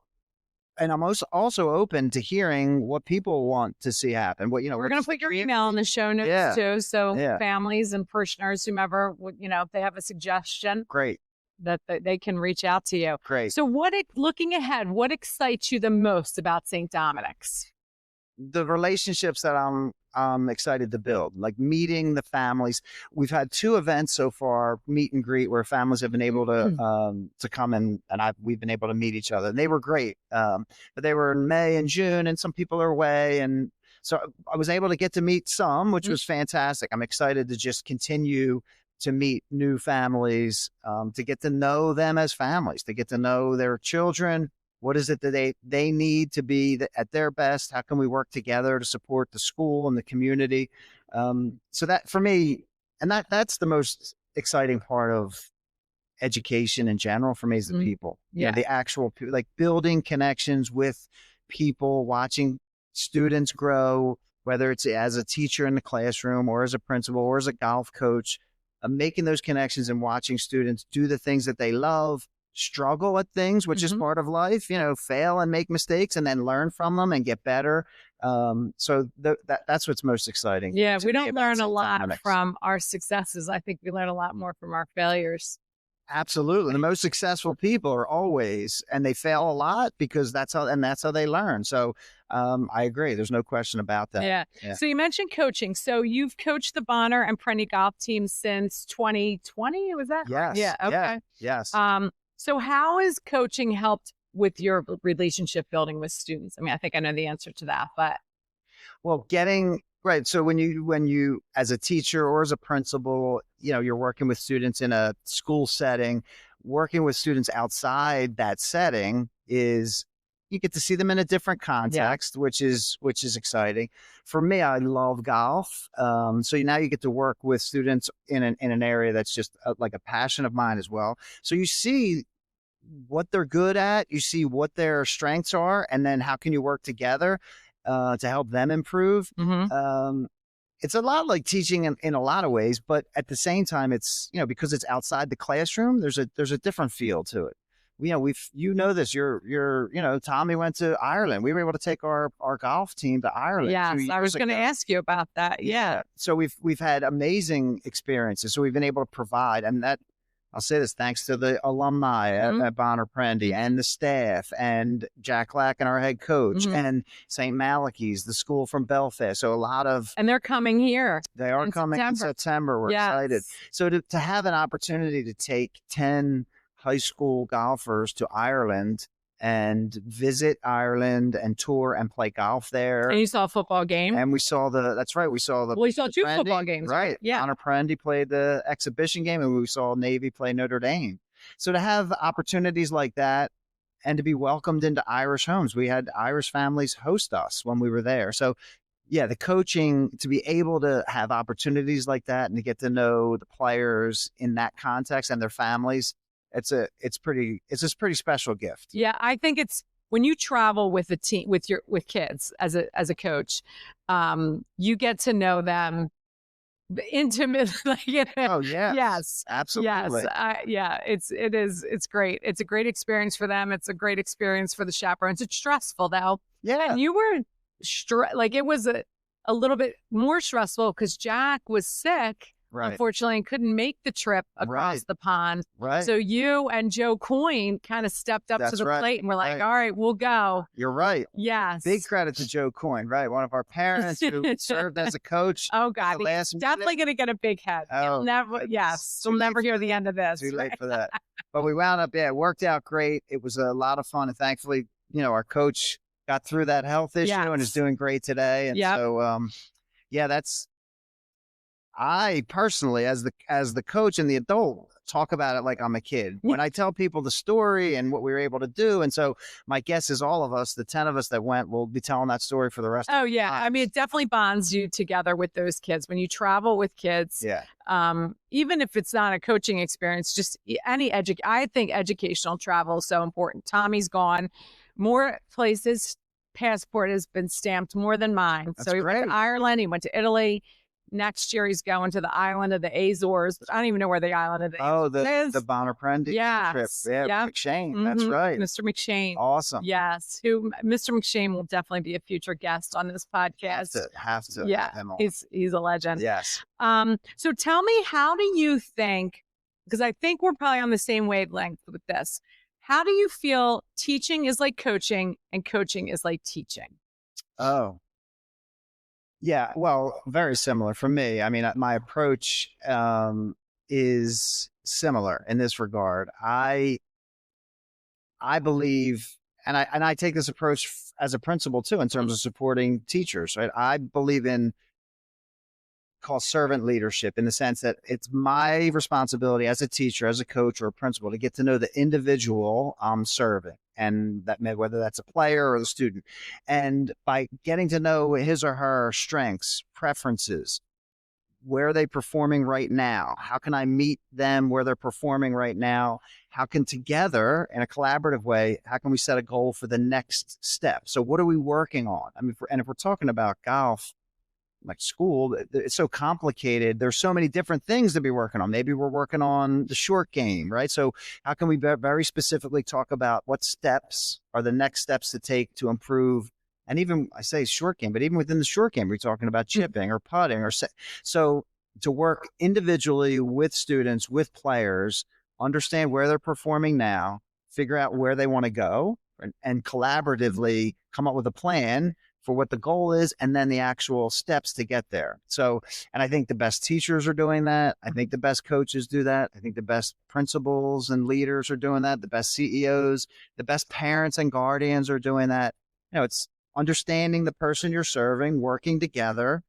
and I'm also open to hearing what people want to see happen. What We're going to put your email in the show notes Yeah. too. So Yeah. families and parishioners, whomever, if they have a suggestion, Great. that they can reach out to you. Great. So looking ahead, what excites you the most about St. Dominic's? The relationships that I'm excited to build, like meeting the families. We've had 2 events so far, meet and greet, where families have been able to come and we've been able to meet each other, and they were great. But they were in May and June, and some people are away, and so I was able to get to meet some, which was fantastic. I'm excited to just continue to meet new families, to get to know them as families, to get to know their children. What is it that they need to be at their best? How can we work together to support the school and the community? So that for me, and that's the most exciting part of education in general for me is the people. Yeah. The actual, like building connections with people, watching students grow, whether it's as a teacher in the classroom or as a principal or as a golf coach, making those connections and watching students do the things that they love, struggle at things, which is part of life, fail and make mistakes and then learn from them and get better. So that's what's most exciting. Yeah, we don't learn a lot Dominics. from our successes. I think we learn a lot more from our failures. Absolutely. The most successful people are always, and they fail a lot because that's how they learn. So I agree. There's no question about that. Yeah. So you mentioned coaching. So you've coached the Bonner and Prendie golf team since 2020. Was that? Yes. Yeah. Okay. Yes. So how has coaching helped with your relationship building with students? I mean, I think I know the answer to that, but. Well, right. So when you, as a teacher or as a principal, you're working with students in a school setting, working with students outside that setting you get to see them in a different context, which is exciting. For me, I love golf. So now you get to work with students in an area that's just like a passion of mine as well. So you see what they're good at, you see what their strengths are, and then how can you work together to help them improve. It's a lot like teaching in a lot of ways, but at the same time, it's, because it's outside the classroom, there's a different feel to it. This, Tommy went to Ireland. We were able to take our golf team to Ireland. Yes, I was going to ask you about that. Yeah. So we've had amazing experiences. So we've been able to provide, and that, I'll say this, thanks to the alumni at Bonner Prendie and the staff and Jack Lacken, our head coach, and St. Malachy's, the school from Belfast. So and they're coming here. They are coming in September. We're excited. So to have an opportunity to take 10 high school golfers to Ireland and visit Ireland and tour and play golf there. And you saw a football game. And we saw we saw you saw 2 football games. Right. Yeah. Bonner Prendie played the exhibition game and we saw Navy play Notre Dame. So to have opportunities like that and to be welcomed into Irish homes, we had Irish families host us when we were there. So yeah, the coaching, to be able to have opportunities like that and to get to know the players in that context and their families, it's a pretty special gift. Yeah, I think it's when you travel with a team with kids as a coach, you get to know them intimately. Oh yeah. Yes. Absolutely. Yes. It's great. It's a great experience for them. It's a great experience for the chaperones. It's stressful though. Yeah. And you were it was a little bit more stressful because Jack was sick. Right. Unfortunately, and couldn't make the trip across the pond. Right. So you and Joe Coyne kind of stepped up to the plate and were like, all right, we'll go. You're right. Yes. Big credit to Joe Coyne, right? One of our parents who served as a coach. Oh, God. He's definitely going to get a big head. Oh, we'll never hear the end of this. Too late for that. But we wound up, it worked out great. It was a lot of fun. And thankfully, our coach got through that health issue and is doing great today. And so, that's, I personally, as the coach and the adult, talk about it like I'm a kid. When I tell people the story and what we were able to do. And so my guess is all of us, the 10 of us that went, will be telling that story for the rest Oh, of yeah. the I time. mean, it definitely bonds you together with those kids. When you travel with kids, Yeah. even if it's not a coaching experience, just I think educational travel is so important. Tommy's gone more places. Passport has been stamped more than mine. That's So he went great. to Ireland. He went to Italy. Next year, he's going to the island of the Azores. I don't even know where the island of the Oh, Azores the is. Bonner Prendie trip. Yes. Yeah. Yep. McShane. That's right. Mr. McShane. Awesome. Yes. Who Mr. McShane will definitely be a future guest on this podcast. Have to Yeah. have him on. He's a legend. Yes. So tell me, how do you think, because I think we're probably on the same wavelength with this, how do you feel teaching is like coaching and coaching is like teaching? Oh, yeah. Well, very similar for me. I mean, my approach is similar in this regard. I believe, and I take this approach as a principal too, in terms of supporting teachers, right? I believe in called servant leadership, in the sense that it's my responsibility as a teacher, as a coach or a principal, to get to know the individual I'm serving. And that may, whether that's a player or the student. And by getting to know his or her strengths, preferences, where are they performing right now? How can I meet them where they're performing right now? How can together, in a collaborative way, how can we set a goal for the next step? So what are we working on? I mean, and if we're talking about golf, like school, it's so complicated. There's so many different things to be working on. Maybe we're working on the short game, right? So how can we very specifically talk about what steps are the next steps to take to improve? And even, I say short game, but even within the short game, we're talking about chipping or putting or so to work individually with students, with players, understand where they're performing now, figure out where they want to go, and collaboratively come up with a plan for what the goal is, and then the actual steps to get there. So, and I think the best teachers are doing that. I think the best coaches do that. I think the best principals and leaders are doing that. The best CEOs, the best parents and guardians are doing that. You know, it's understanding the person you're serving, working together,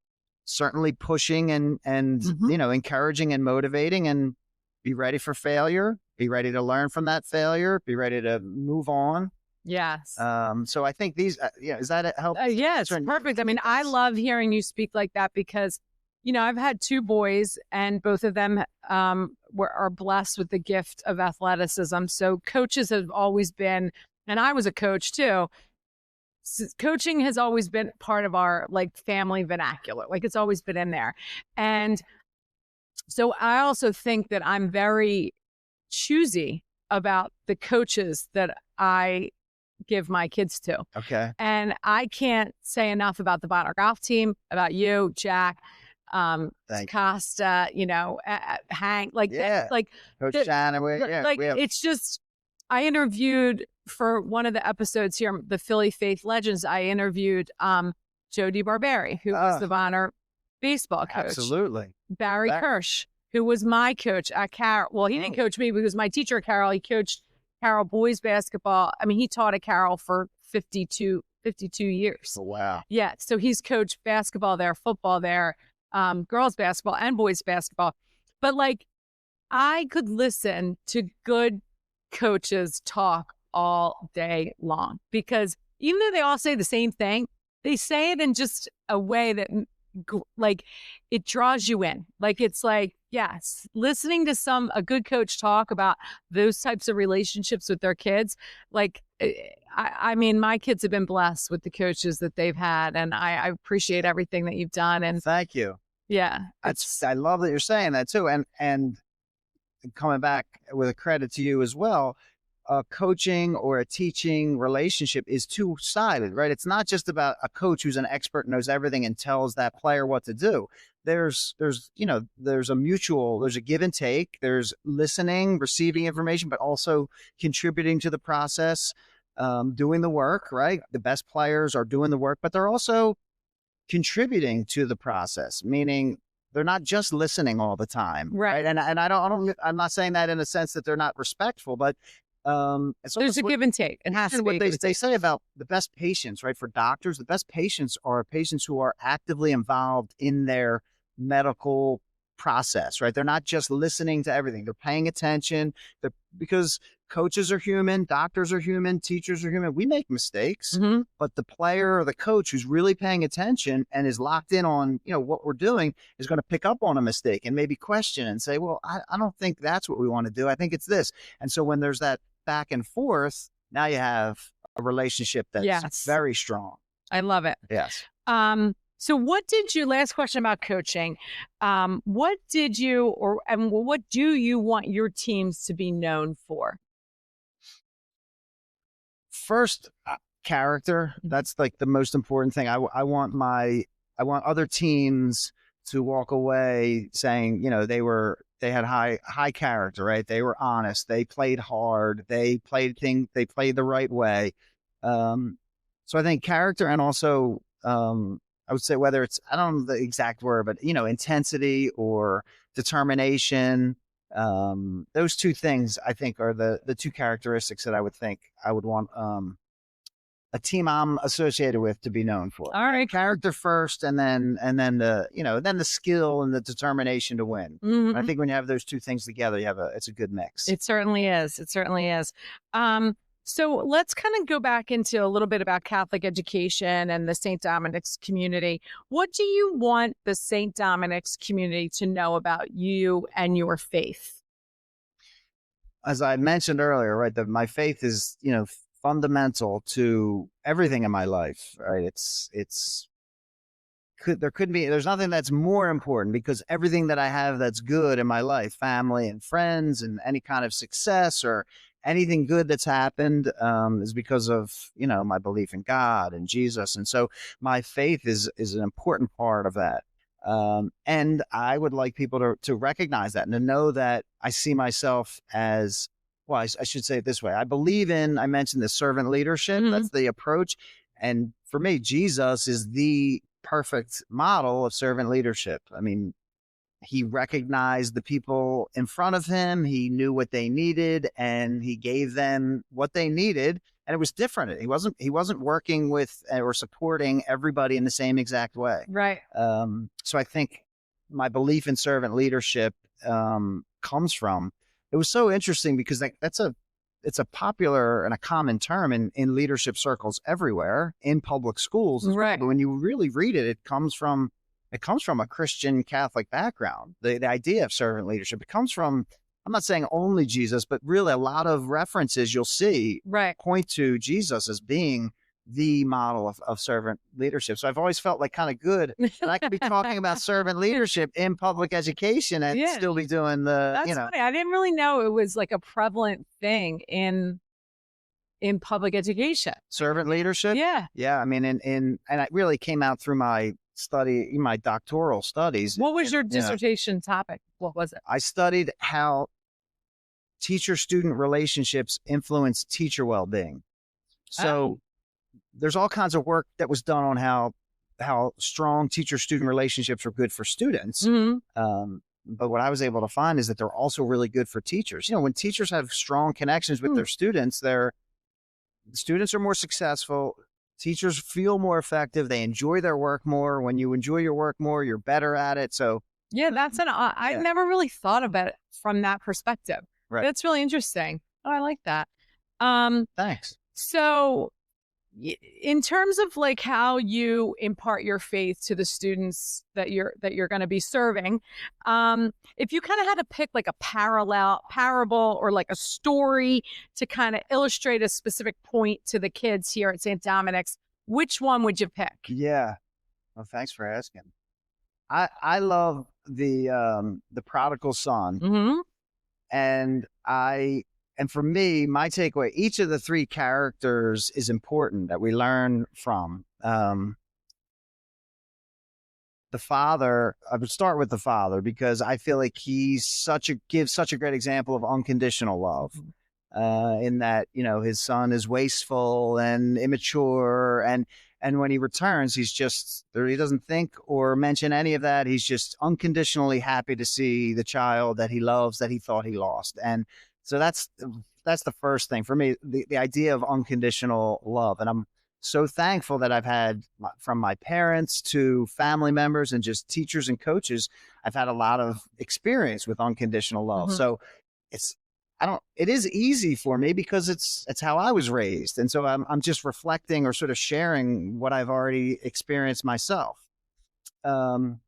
certainly pushing and you know, encouraging and motivating, and be ready for failure, be ready to learn from that failure, be ready to move on. Yes. So I think these, is that it help? Yeah, it's perfect. I mean, I love hearing you speak like that because, you know, I've had two boys and both of them are blessed with the gift of athleticism. So coaches have always been, and I was a coach too. Coaching has always been part of our like family vernacular. Like it's always been in there. And so I also think that I'm very choosy about the coaches that I give my kids to. Okay. And I can't say enough about the Bonner golf team, about you, Jack, Costa, you know, Hank, like, like Coach Shannon. it's just, I interviewed for one of the episodes here, the Philly Faith Legends. I interviewed Jody Barberi, who was the Bonner baseball coach. Absolutely. Barry Kirsch, who was my coach at Carroll. Well, he didn't coach me because my teacher at Carroll, he coached Carroll boys basketball. I mean, he taught at Carroll for 52 years. Oh, wow. Yeah. So he's coached basketball there, football there, girls basketball and boys basketball. But like, I could listen to good coaches talk all day long, because even though they all say the same thing, they say it in just a way that like it draws you in. Like, it's like, yes, listening to a good coach talk about those types of relationships with their kids. Like, I mean, my kids have been blessed with the coaches that they've had, and I appreciate everything that you've done. And thank you. Yeah. I love that you're saying that too. And coming back with a credit to you as well, a coaching or a teaching relationship is two-sided, right? It's not just about a coach who's an expert, knows everything and tells that player what to do. There's a give and take. There's listening, receiving information, but also contributing to the process, doing the work, right? The best players are doing the work, but they're also contributing to the process, meaning they're not just listening all the time. Right. And I'm not saying that in a sense that they're not respectful, but there's a give and take. It has to be. What they say about the best patients, right? For doctors, the best patients are patients who are actively involved in their medical process, right? They're not just listening to everything. They're paying attention. Because coaches are human, doctors are human, teachers are human. We make mistakes, Mm-hmm. but the player or the coach who's really paying attention and is locked in on, what we're doing is going to pick up on a mistake and maybe question and say, well, I don't think that's what we want to do. I think it's this. And so when there's that back and forth, now you have a relationship that's Yes. very strong. I love it. Yes. So last question about coaching. What do you want your teams to be known for? First, character. That's like the most important thing. I want other teams to walk away saying, they had high character, right? They were honest. They played hard. They played the right way. So I think character, and also, I would say, whether it's, I don't know the exact word, but, intensity or determination. Those two things, I think, are the two characteristics that I would want a team I'm associated with to be known for. All right. Character first, and then the skill and the determination to win. Mm-hmm. I think when you have those two things together, it's a good mix. It certainly is. It certainly is. So let's kind of go back into a little bit about Catholic education and the Saint Dominic's community. What do you want the Saint Dominic's community to know about you and your faith? As I mentioned earlier, right, that my faith is, fundamental to everything in my life, right? There's nothing that's more important, because everything that I have that's good in my life, family and friends and any kind of success or anything good that's happened, is because of, my belief in God and Jesus. And so my faith is an important part of that. And I would like people to recognize that and to know that I see myself as, well, I should say it this way. I mentioned the servant leadership. Mm-hmm. That's the approach. And for me, Jesus is the perfect model of servant leadership. I mean, he recognized the people in front of him. He knew what they needed, and he gave them what they needed. And it was different. He wasn't working with or supporting everybody in the same exact way. Right. So I think my belief in servant leadership comes from. It was so interesting because it's a popular and a common term in leadership circles everywhere, in public schools. Right. But when you really read it, it comes from a Christian Catholic background. The idea of servant leadership, it comes from, I'm not saying only Jesus, but really a lot of references you'll see point to Jesus as being the model of servant leadership. So I've always felt like kind of good that I could be talking about servant leadership in public education and still be doing That's funny. I didn't really know it was like a prevalent thing in public education. Servant leadership? Yeah. Yeah. I mean, and it really came out through my doctoral studies. What was your dissertation topic? What was it? I studied how teacher-student relationships influence teacher well-being. So there's all kinds of work that was done on how strong teacher-student relationships are good for students. Mm-hmm. But what I was able to find is that they're also really good for teachers. When teachers have strong connections with their students, the students are more successful. Teachers feel more effective. They enjoy their work more. When you enjoy your work more, you're better at it. So yeah, I never really thought about it from that perspective. Right. That's really interesting. Oh, I like that. Thanks. So in terms of like how you impart your faith to the students that you're going to be serving, if you kind of had to pick like a parable or like a story to kind of illustrate a specific point to the kids here at St. Dominic's, which one would you pick? Yeah. Well, thanks for asking. I love the prodigal son. Mm-hmm. And for me, my takeaway, each of the three characters is important that we learn from. The father, I would start with the father because I feel like he gives such a great example of unconditional love. In that, his son is wasteful and immature, and when he returns, he doesn't think or mention any of that. He's just unconditionally happy to see the child that he loves, that he thought he lost. And so that's the first thing for me, the idea of unconditional love. And so thankful that I've had from my parents to family members and just teachers and coaches. I've had a lot of experience with unconditional love. Mhm. So it's, it is easy for me because it's how I was raised. And so I'm just reflecting or sort of sharing what I've already experienced myself. Um,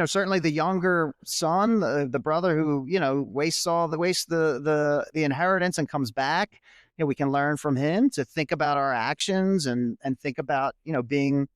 certainly the younger son, the brother who, wastes the inheritance and comes back, we can learn from him to think about our actions and think about, being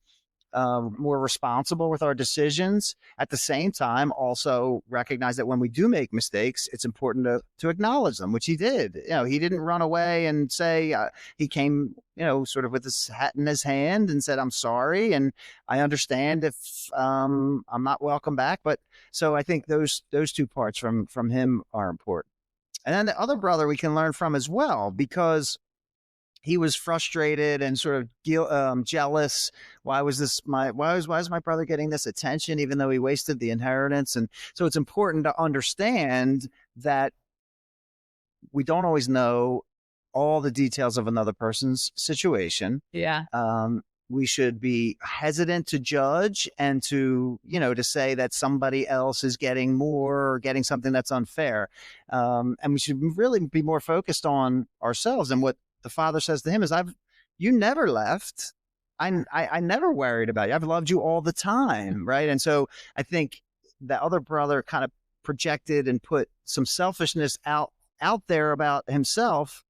more responsible with our decisions. At the same time, also recognize that when we do make mistakes, it's important to acknowledge them, which he did. He didn't run away and say, he came, sort of with his hat in his hand and said, "I'm sorry, and I understand if I'm not welcome back." But so I think those two parts from him are important. And then the other brother we can learn from as well, because he was frustrated and sort of jealous. Why is my brother getting this attention, even though he wasted the inheritance? And so it's important to understand that we don't always know all the details of another person's situation. Yeah. We should be hesitant to judge and to say that somebody else is getting more or getting something that's unfair. And we should really be more focused on ourselves. And what the father says to him is, you never left. I never worried about you. I've loved you all the time. Right. And so I think the other brother kind of projected and put some selfishness out there about himself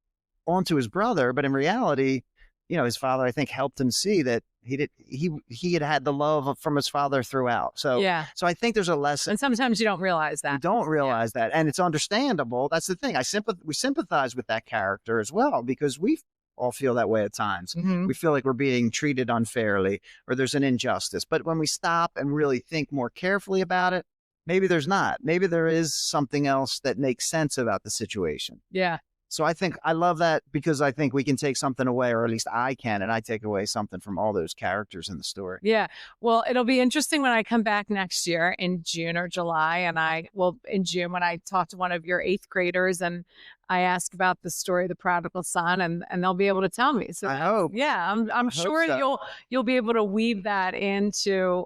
onto his brother. But in reality, his father, I think, helped him see that he had the love from his father throughout. So, yeah. So I think there's a lesson. And sometimes you don't realize that. You don't realize that. And it's understandable. That's the thing. We sympathize with that character as well, because we all feel that way at times. Mm-hmm. We feel like we're being treated unfairly or there's an injustice. But when we stop and really think more carefully about it, maybe there's not. Maybe there is something else that makes sense about the situation. Yeah. So I think I love that, because I think we can take something away, or at least I can, and I take away something from all those characters in the story. Yeah. Well, it'll be interesting when I come back next year in June or July. And in June, when I talk to one of your 8th graders and I ask about the story of the prodigal son, and they'll be able to tell me. So I hope. Yeah, I'm sure so. you'll be able to weave that into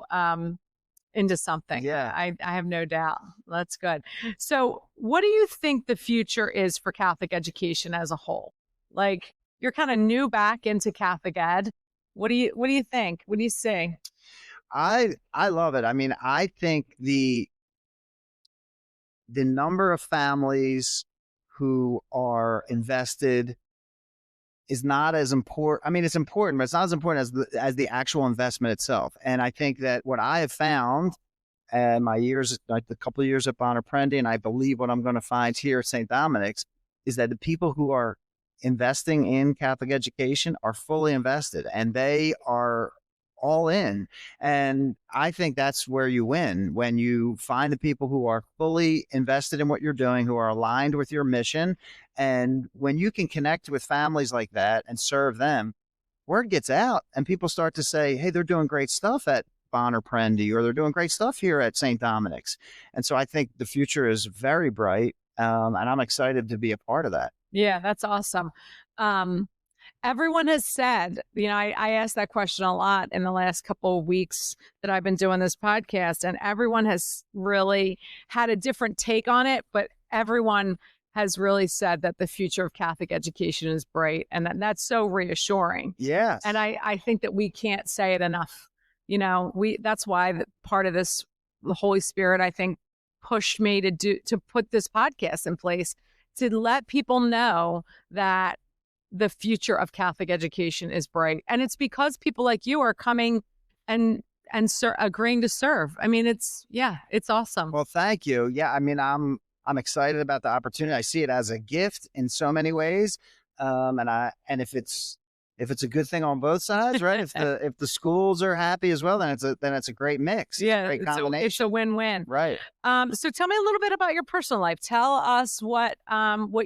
something. Yeah. I have no doubt. That's good. So what do you think the future is for Catholic education as a whole? Like, you're kind of new back into Catholic ed. What do you think? What do you see? I love it. I mean, I think the number of families who are invested is not as important. I mean, it's important, but it's not as important as the actual investment itself. And I think that what I have found in my years, like the couple of years at Bonner Prendie, and I believe what I'm going to find here at Saint Dominic's, is that the people who are investing in Catholic education are fully invested and they are all in. And I think that's where you win, when you find the people who are fully invested in what you're doing, who are aligned with your mission. And when you can connect with families like that and serve them, word gets out and people start to say, hey, they're doing great stuff at Bonner Prendie, or they're doing great stuff here at St. Dominic's. And so I think the future is very bright, and I'm excited to be a part of that. Yeah, that's awesome. Everyone has said, I asked that question a lot in the last couple of weeks that I've been doing this podcast, and everyone has really had a different take on it, but everyone has really said that the future of Catholic education is bright, and that's so reassuring. Yes. And I think that we can't say it enough. That's why part of this, the Holy Spirit, I think, pushed me to put this podcast in place, to let people know that the future of Catholic education is bright. And it's because people like you are coming and agreeing to serve. I mean, it's awesome. Well, thank you. Yeah. I mean, I'm excited about the opportunity. I see it as a gift in so many ways. And if it's a good thing on both sides, right? If the schools are happy as well, then it's a great mix. Yeah, great combination. It's a win-win. Right. So tell me a little bit about your personal life. Tell us what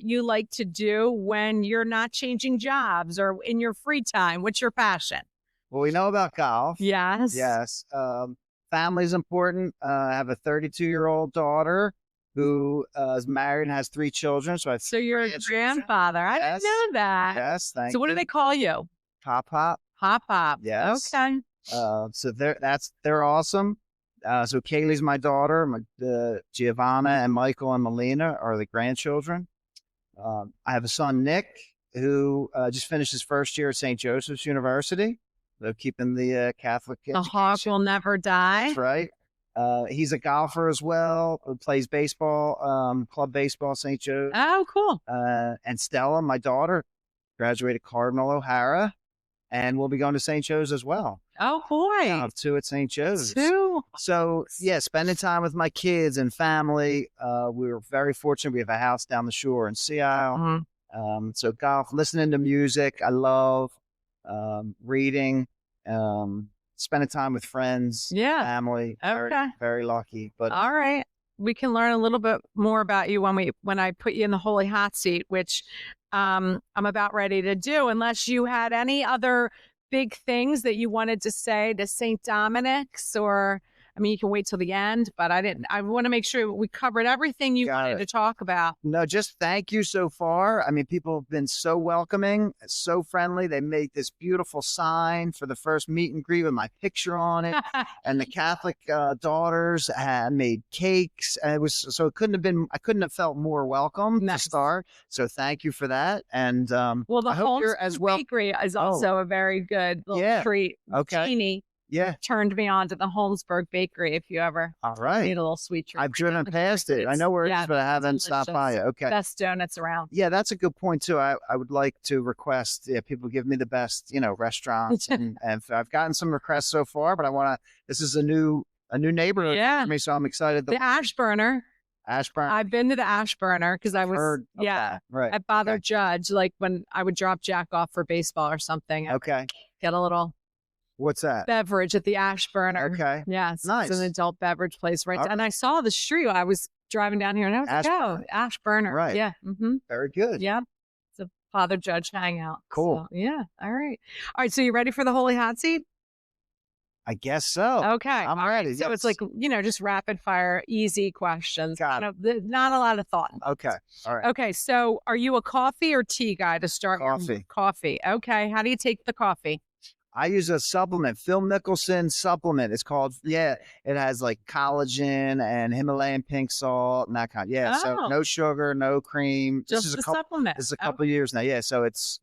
you like to do when you're not changing jobs or in your free time. What's your passion? Well, we know about golf. Yes. Yes. Family's important. I have a 32-year-old daughter who is married and has 3 children. So you're a grandfather. I didn't know that. Yes, thank you. So what do they call you? Pop Pop. Pop-up. Yes. Okay. So they're awesome. So Kaylee's my daughter. Giovanna and Michael and Melina are the grandchildren. I have a son, Nick, who just finished his first year at St. Joseph's University. So keeping the Catholic The education. hawk will never die. That's right. He's a golfer as well. Plays baseball, club baseball, St. Joe's. Oh, cool. And Stella, my daughter, graduated Cardinal O'Hara, and we'll be going to St. Joe's as well. Oh, boy. I have two at St. Joe's. Two. So, yeah, spending time with my kids and family. We were very fortunate. We have a house down the shore in Sea Isle. So golf, listening to music. I love reading, spending time with friends, family. Okay. Very lucky. But all right. We can learn a little bit more about you when I put you in the holy hot seat, which I'm about ready to do, unless you had any other big things that you wanted to say to Saint Dominic's, or I mean, you can wait till the end, but I want to make sure we covered everything you wanted to talk about. No, just thank you so far. I mean, people have been so welcoming, so friendly. They made this beautiful sign for the first meet and greet with my picture on it. And the Catholic daughters had made cakes. And I couldn't have felt more welcome to start. So thank you for that. And well, the I hope you're as well. Bakery is also a very good little treat. Okay. Teeny. Yeah. Turned me on to the Holmesburg Bakery if you ever need a little sweet treat. I've driven past it. I know where it is, but I haven't stopped by it. Okay. Best donuts around. Yeah, that's a good point too. I would like to request people give me the best, restaurants and I've gotten some requests so far, but this is a new neighborhood for me, so I'm excited. The Ashburner. I've been to the Ashburner because I was at Father Judge, like when I would drop Jack off for baseball or something. Okay. Get a little what's that? Beverage at the Ashburner. Okay. Yeah. Nice. It's an adult beverage place, right? And I saw the street. I was driving down here and I was like, oh, Ashburner. Right. Yeah. Mm-hmm. Very good. Yeah. It's a Father Judge hangout. Cool. So, yeah. All right. All right. So you ready for the holy hot seat? I guess so. Okay. I'm ready. So it's like, just rapid fire, easy questions. Got it. Not a lot of thought. Okay. All right. Okay. So are you a coffee or tea guy to start? Coffee. Coffee. Okay. How do you take the coffee? I use a supplement, Phil Mickelson supplement. It's called, it has like collagen and Himalayan pink salt and that kind. Yeah. So no sugar, no cream. Just a supplement. This is a couple years now. Yeah. So it's,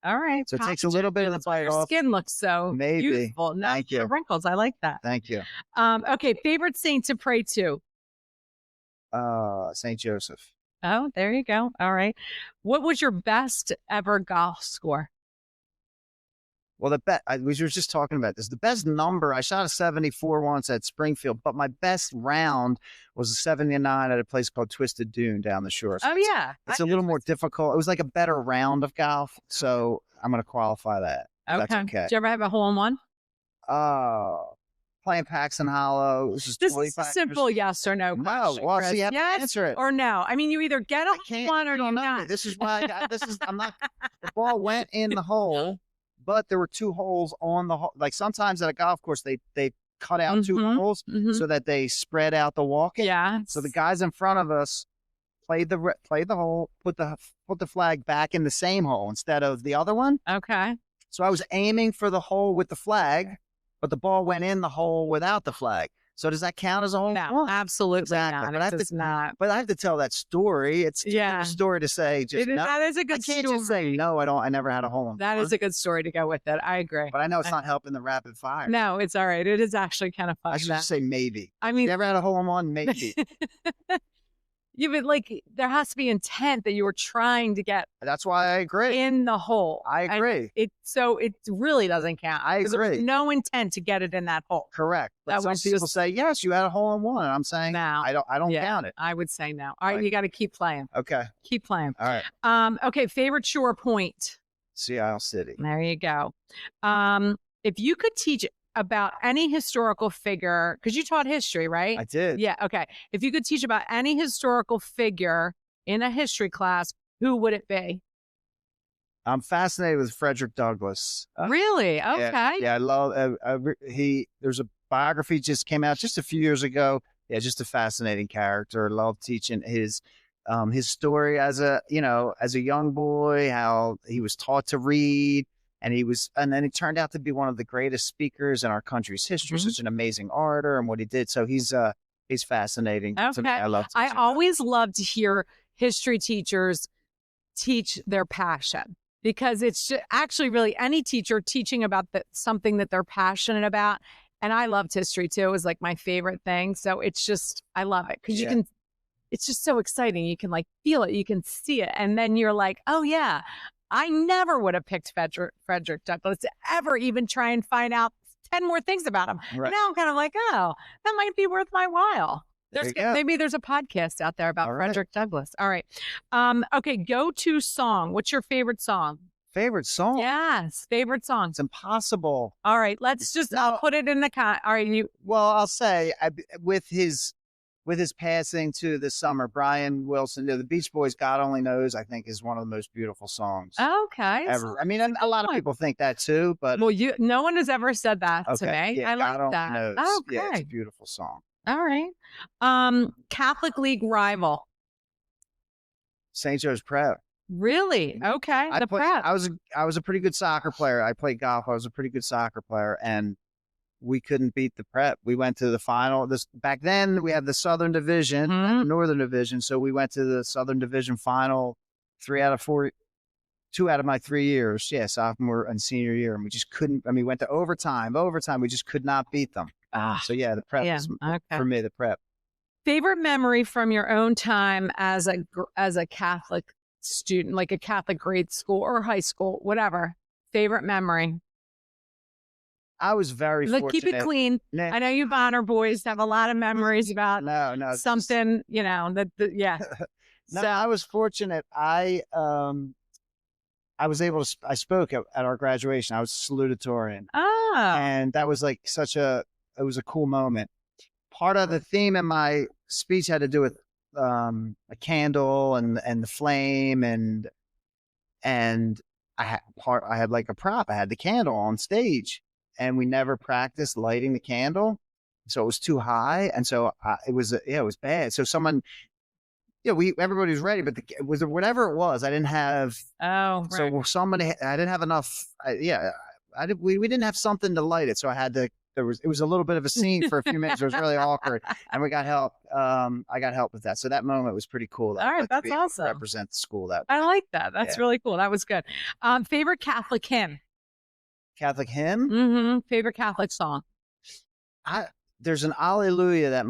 all right. So it takes a little bit of the bite off. Your skin looks so beautiful. No, Thank you. Wrinkles. I like that. Thank you. Okay. Favorite saint to pray to? St. Joseph. Oh, there you go. All right. What was your best ever golf score? Well, we were just talking about this. The best number, I shot a 74 once at Springfield, but my best round was a 79 at a place called Twisted Dune down the shore. So it's a little more difficult. It was like a better round of golf. So I'm going to qualify that. Okay. That's okay. Did you ever have a hole in one? Playing Paxton Hollow. This is a simple yes or no question. No, well, so you have to answer it. Or no. I mean, you either get a one or you not. This is why I'm not, the ball went in the hole. But there were two holes on the hole. Like sometimes at a golf course, they cut out two holes so that they spread out the walking. Yeah. So the guys in front of us played the hole, put the flag back in the same hole instead of the other one. Okay. So I was aiming for the hole with the flag, but the ball went in the hole without the flag. So does that count as a hole? No, absolutely exactly. not. But I have to tell that story. It's a story to say. That is a good story. I can't just say no. I never had a hole in that is a good story to go with it. I agree. But I know it's not helping the rapid fire. No, it's all right. It is actually kind of fun. I should just say maybe. I mean, you ever had a hole in one? Maybe. But there has to be intent that you were trying to get. That's why I agree. In the hole. I agree. It really doesn't count. I agree. There's no intent to get it in that hole. Correct. But some people say, yes, you had a hole in one. And I'm saying, no, I don't count it. I would say no. All right. You got to keep playing. Okay. Keep playing. All right. Okay. Favorite shore point? Sea Isle City. There you go. If you could teach about any historical figure, because you taught history, right? I did. Yeah. Okay. If you could teach about any historical figure in a history class, who would it be? I'm fascinated with Frederick Douglass. Really? Okay. Yeah, I love. There's a biography just came out just a few years ago. Yeah, just a fascinating character. I love teaching his story as a young boy, how he was taught to read, and then he turned out to be one of the greatest speakers in our country's history. Mhm. Such an amazing orator and what he did. So he's fascinating to me. Okay. I love. I teaching. always love to hear history teachers teach their passion because it's actually really any teacher teaching about something that they're passionate about. And I loved history too. It was like my favorite thing. So it's just, I love it because it's just so exciting. You can like feel it, you can see it. And then you're like, oh yeah, I never would have picked Frederick Douglass to ever even try and find out 10 more things about him. Right. And now I'm kind of like, oh, that might be worth my while. Maybe there's a podcast out there about Frederick Douglass. All right. Okay. Go-to song. What's your favorite song? Favorite song? Yes. Favorite song. It's impossible. All right. Let's just I'll put it in the all right. Well, I'll say with his passing to this summer, Brian Wilson, the Beach Boys, God Only Knows, I think is one of the most beautiful songs. Okay. Ever. I mean, a lot of people think that too, but. Well, no one has ever said that to me. Yeah, I like God Only that. Knows. Okay. Yeah, it's a beautiful song. All right. Catholic League rival. St. Joe's Prep. Really? Okay. Prep. I was a pretty good soccer player. I played golf. I was a pretty good soccer player, and we couldn't beat the Prep. We went to the final. Back then we had the Southern Division, Northern Division. So we went to the Southern Division final 2 out of my 3 years. Yeah, sophomore and senior year, and we just couldn't. I mean, we went to overtime. We just could not beat them. So yeah, the Prep for me. The Prep. Favorite memory from your own time as a Catholic student, like a Catholic grade school or high school, whatever. Favorite memory. I was very fortunate. Keep it clean. I know you Bonner boys have a lot of memories about something, yeah. No, I was fortunate. I was able to. I spoke at our graduation. I was salutatorian. Oh, and that was like it was a cool moment. Part of the theme in my speech had to do with a candle and the flame and I had like a prop. I had the candle on stage, and we never practiced lighting the candle, so it was too high, and so it was bad. So someone. Yeah, everybody was ready, but it was whatever it was. I didn't have. Oh, right. So I didn't have enough. We didn't have something to light it, so I had to. It was a little bit of a scene for a few minutes. It was really awkward, and we got help. I got help with that. So that moment was pretty cool. All right, that's awesome. Represent the school that. I like that. That's really cool. That was good. Favorite Catholic hymn. Catholic hymn. Mm-hmm. Favorite Catholic song. There's an Alleluia that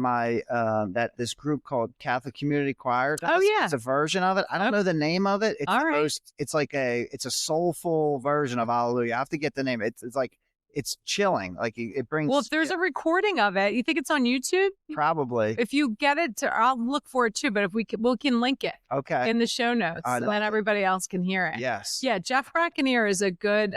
that this group called Catholic Community Choir does. Oh yeah, it's a version of it. I don't know the name of it. It's all right. It's like it's a soulful version of Alleluia. I have to get the name. It's like it's chilling. Like it brings. Well, if there's a recording of it, you think it's on YouTube? Probably. If you get it, I'll look for it too. But if we can link it. Okay. In the show notes, and then everybody else can hear it. Yes. Yeah, Jeff Brackenier is a good.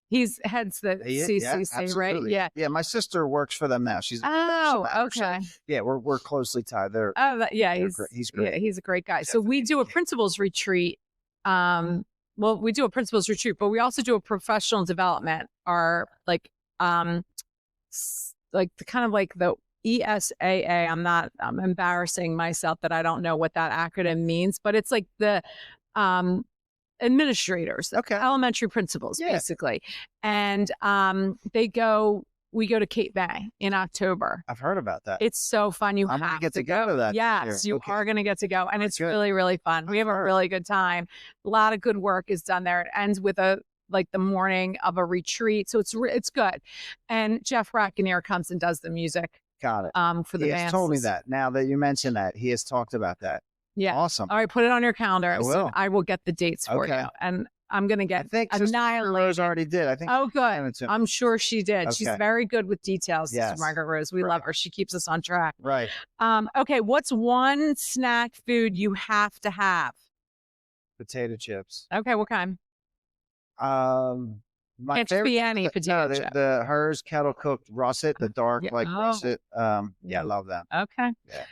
He heads the CCC, right? Yeah. Yeah. My sister works for them now. She's okay. Yeah, we're closely tied. He's great. Yeah, he's a great guy. So we do a principals retreat. We do a principals retreat, but we also do a professional development. Our the ESAA. I'm embarrassing myself that I don't know what that acronym means, but it's like the administrators, elementary principals, basically. And we go to Cape May in October. I've heard about that. It's so fun. I'm gonna get to go to that. Yes, you are going to get to go. And it's really, really fun. We have a really good time. A lot of good work is done there. It ends with the morning of a retreat. So it's good. And Jeff Brackenier comes and does the music. Got it. For the He bands. has told me that. Now that you mentioned that, he has talked about that. Yeah. Awesome. All right, put it on your calendar. I will. I will get the dates for you. And I'm going to get annihilated. Rose already did. I think. Oh, good. I'm sure she did. Okay. She's very good with details. Yes. Margaret Rose. We love her. She keeps us on track. Right. Okay. What's one snack food you have to have? Potato chips. Okay. What kind? My Can't favorite, be any potato chips. The hers kettle cooked russet, the dark russet. I love them. Okay. Yeah.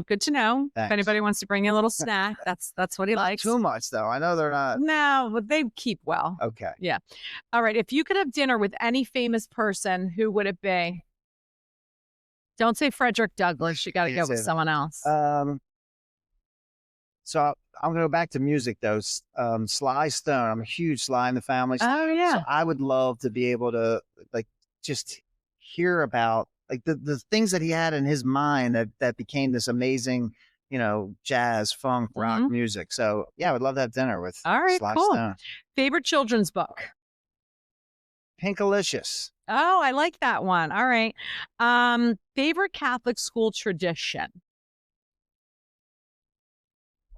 Good to know. Thanks. If anybody wants to bring you a little snack, that's what he likes. Too much though. I know they're not. No, but they keep well. Okay. Yeah. All right. If you could have dinner with any famous person, who would it be? Don't say Frederick Douglass. You got to go with someone else. So I'm going to go back to music though. Sly Stone. I'm a huge Sly in the Family. Oh, So yeah. I would love to be able to like just hear about like the things that he had in his mind that became this amazing, jazz, funk, rock Mhm. music. So yeah, I would love to have dinner with All right, Sly cool. Stone. Favorite children's book? Pinkalicious. Oh, I like that one. All right. Favorite Catholic school tradition?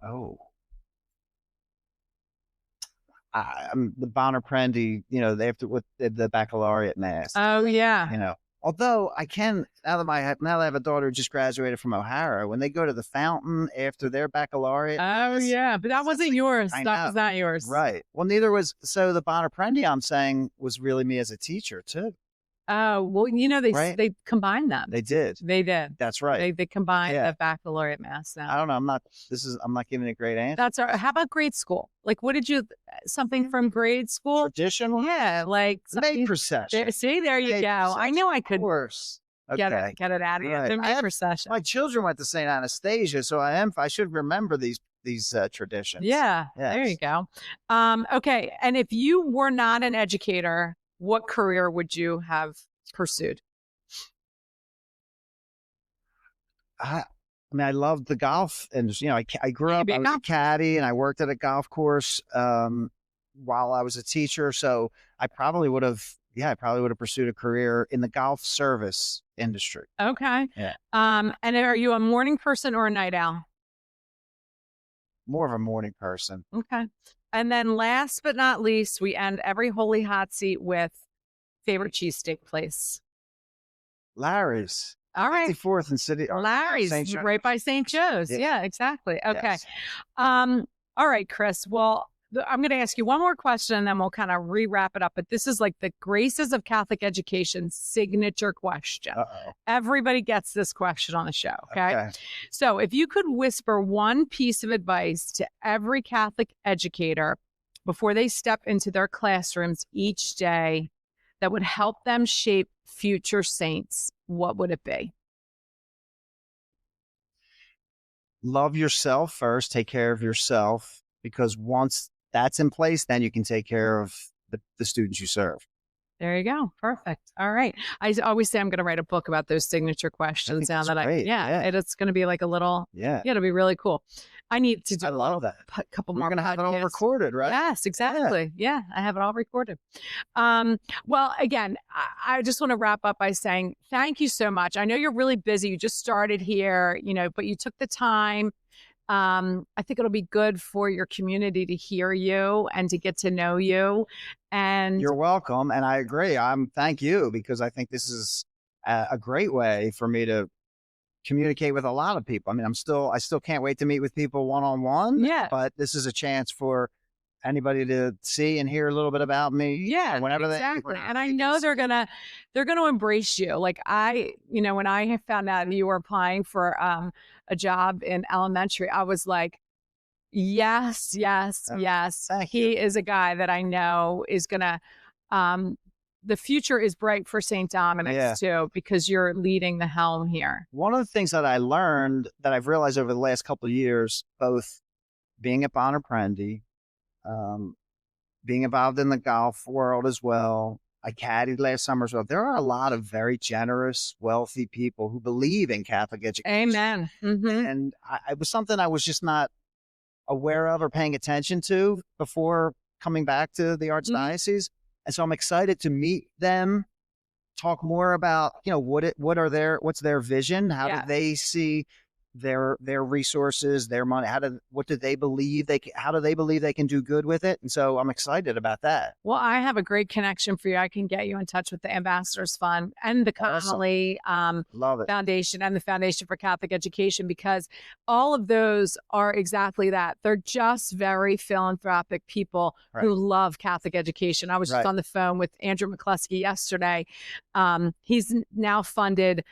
Oh, I'm the Bonner Prendie, they have to with the baccalaureate mass. Oh, yeah. Although I can now that I have a daughter who just graduated from O'Hara, when they go to the fountain after their baccalaureate, Oh, yeah. But that wasn't yours. I That know, was not yours. right? Well, neither was the Bonner Prendie. I'm saying was really me as a teacher too, Oh, well, right? they combined them. They did. They did. That's right. They combined Yeah. the baccalaureate mass now. I don't know. I'm not giving a great answer. That's all right. How about grade school? Like, what did you, something from grade school? Traditional. Yeah, like May procession. See, there you May go. I knew I Of could course. get Okay. it out of you. Right. The I May have- procession. My children went to St. Anastasia, so I should remember these traditions. Yeah, there you Yes. go. Okay, and if you were not an educator, what career would you have pursued? I mean, I loved the golf, and I grew You up. be a I was a golf- caddy, and I worked at a golf course while I was a teacher. So I probably would have, pursued a career in the golf service industry. Okay. Yeah, And are you a morning person or a night owl? more of a morning person. Okay. And then last but not least, we end every holy hot seat with favorite cheesesteak place. Larry's, All right. 54th and City, Larry's St. Joe's. right by St. Joe's. Yeah. Yeah, exactly. Okay. Yes. All right, Chris. Well, I'm going to ask you one more question and then we'll kind of re-wrap it up. But this is like the Graces of Catholic Education signature question. Uh-oh. Everybody gets this question on the show. Okay? Okay. So if you could whisper one piece of advice to every Catholic educator before they step into their classrooms each day that would help them shape future saints, what would it be? Love yourself first. Take care of yourself, because once that's in place, then you can take care of the students you serve. There you go. Perfect. All right. I always say I'm going to write a book about those signature questions now that's that great. Yeah. it's going to be like a little, Yeah. it'll be really cool. I need to do I love that. a couple We're more going to have it all podcasts. recorded, right? Yes, exactly. Yeah, I have it all recorded. Well, again, I just want to wrap up by saying thank you so much. I know you're really busy. You just started here, but you took the time. I think it'll be good for your community to hear you and to get to know you. And You're welcome. And I agree. Thank you, because I think this is a great way for me to communicate with a lot of people. I mean, I still can't wait to meet with people one-on-one. Yeah. But this is a chance for anybody to see and hear a little bit about me. Yeah, whenever exactly. And I know they're gonna embrace you. Like when I found out you were applying for a job in elementary, I was like, yes, yes, yes. Thank He is a guy that I know is gonna. The future is bright for Saint Dominic's too, because you're leading the helm here. One of the things that I learned that I've realized over the last couple of years, both being at Bonner Prendie, being involved in the golf world as well. I caddied last summer as well. There are a lot of very generous, wealthy people who believe in Catholic education. Amen. Mhm. And it was something I was just not aware of or paying attention to before coming back to the Archdiocese. And so I'm excited to meet them, talk more about, what's their vision? How do they see their resources, their money? What do they believe how do they believe they can do good with it? And so I'm excited about that. Well, I have a great connection for you. I can get you in touch with the Ambassadors Fund and the Connolly Love it. Foundation and the Foundation for Catholic Education, because all of those are exactly that. They're just very philanthropic people who love Catholic education. I was just on the phone with Andrew McCluskey yesterday. He's now funded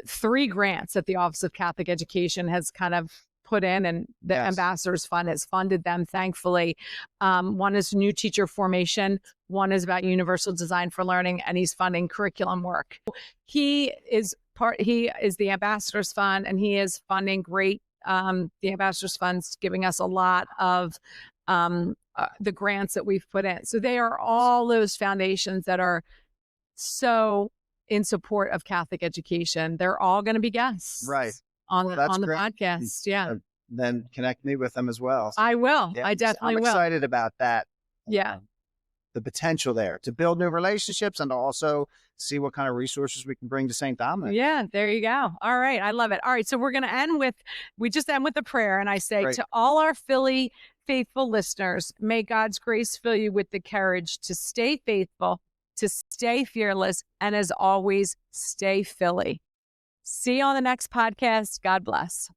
3 grants that the Office of Catholic Education has kind of put in, and the Ambassadors Fund has funded them, thankfully. One is new teacher formation. One is about universal design for learning, and he's funding curriculum work. He is the Ambassadors Fund, and he is funding great the Ambassadors Fund's giving us a lot of the grants that we've put in. So they are all those foundations that are so in support of Catholic education. They're all going to be guests on the great. podcast. Yeah. Then connect me with them as well. I will. I definitely will. I'm excited about that. Yeah. The potential there to build new relationships and to also see what kind of resources we can bring to Saint Dominic. Yeah, there you go. All right. I love it. All right. So we're going to end with a prayer. And I say to all our Philly faithful listeners, may God's grace fill you with the courage to stay faithful, to stay fearless, and as always, stay Philly. See you on the next podcast. God bless.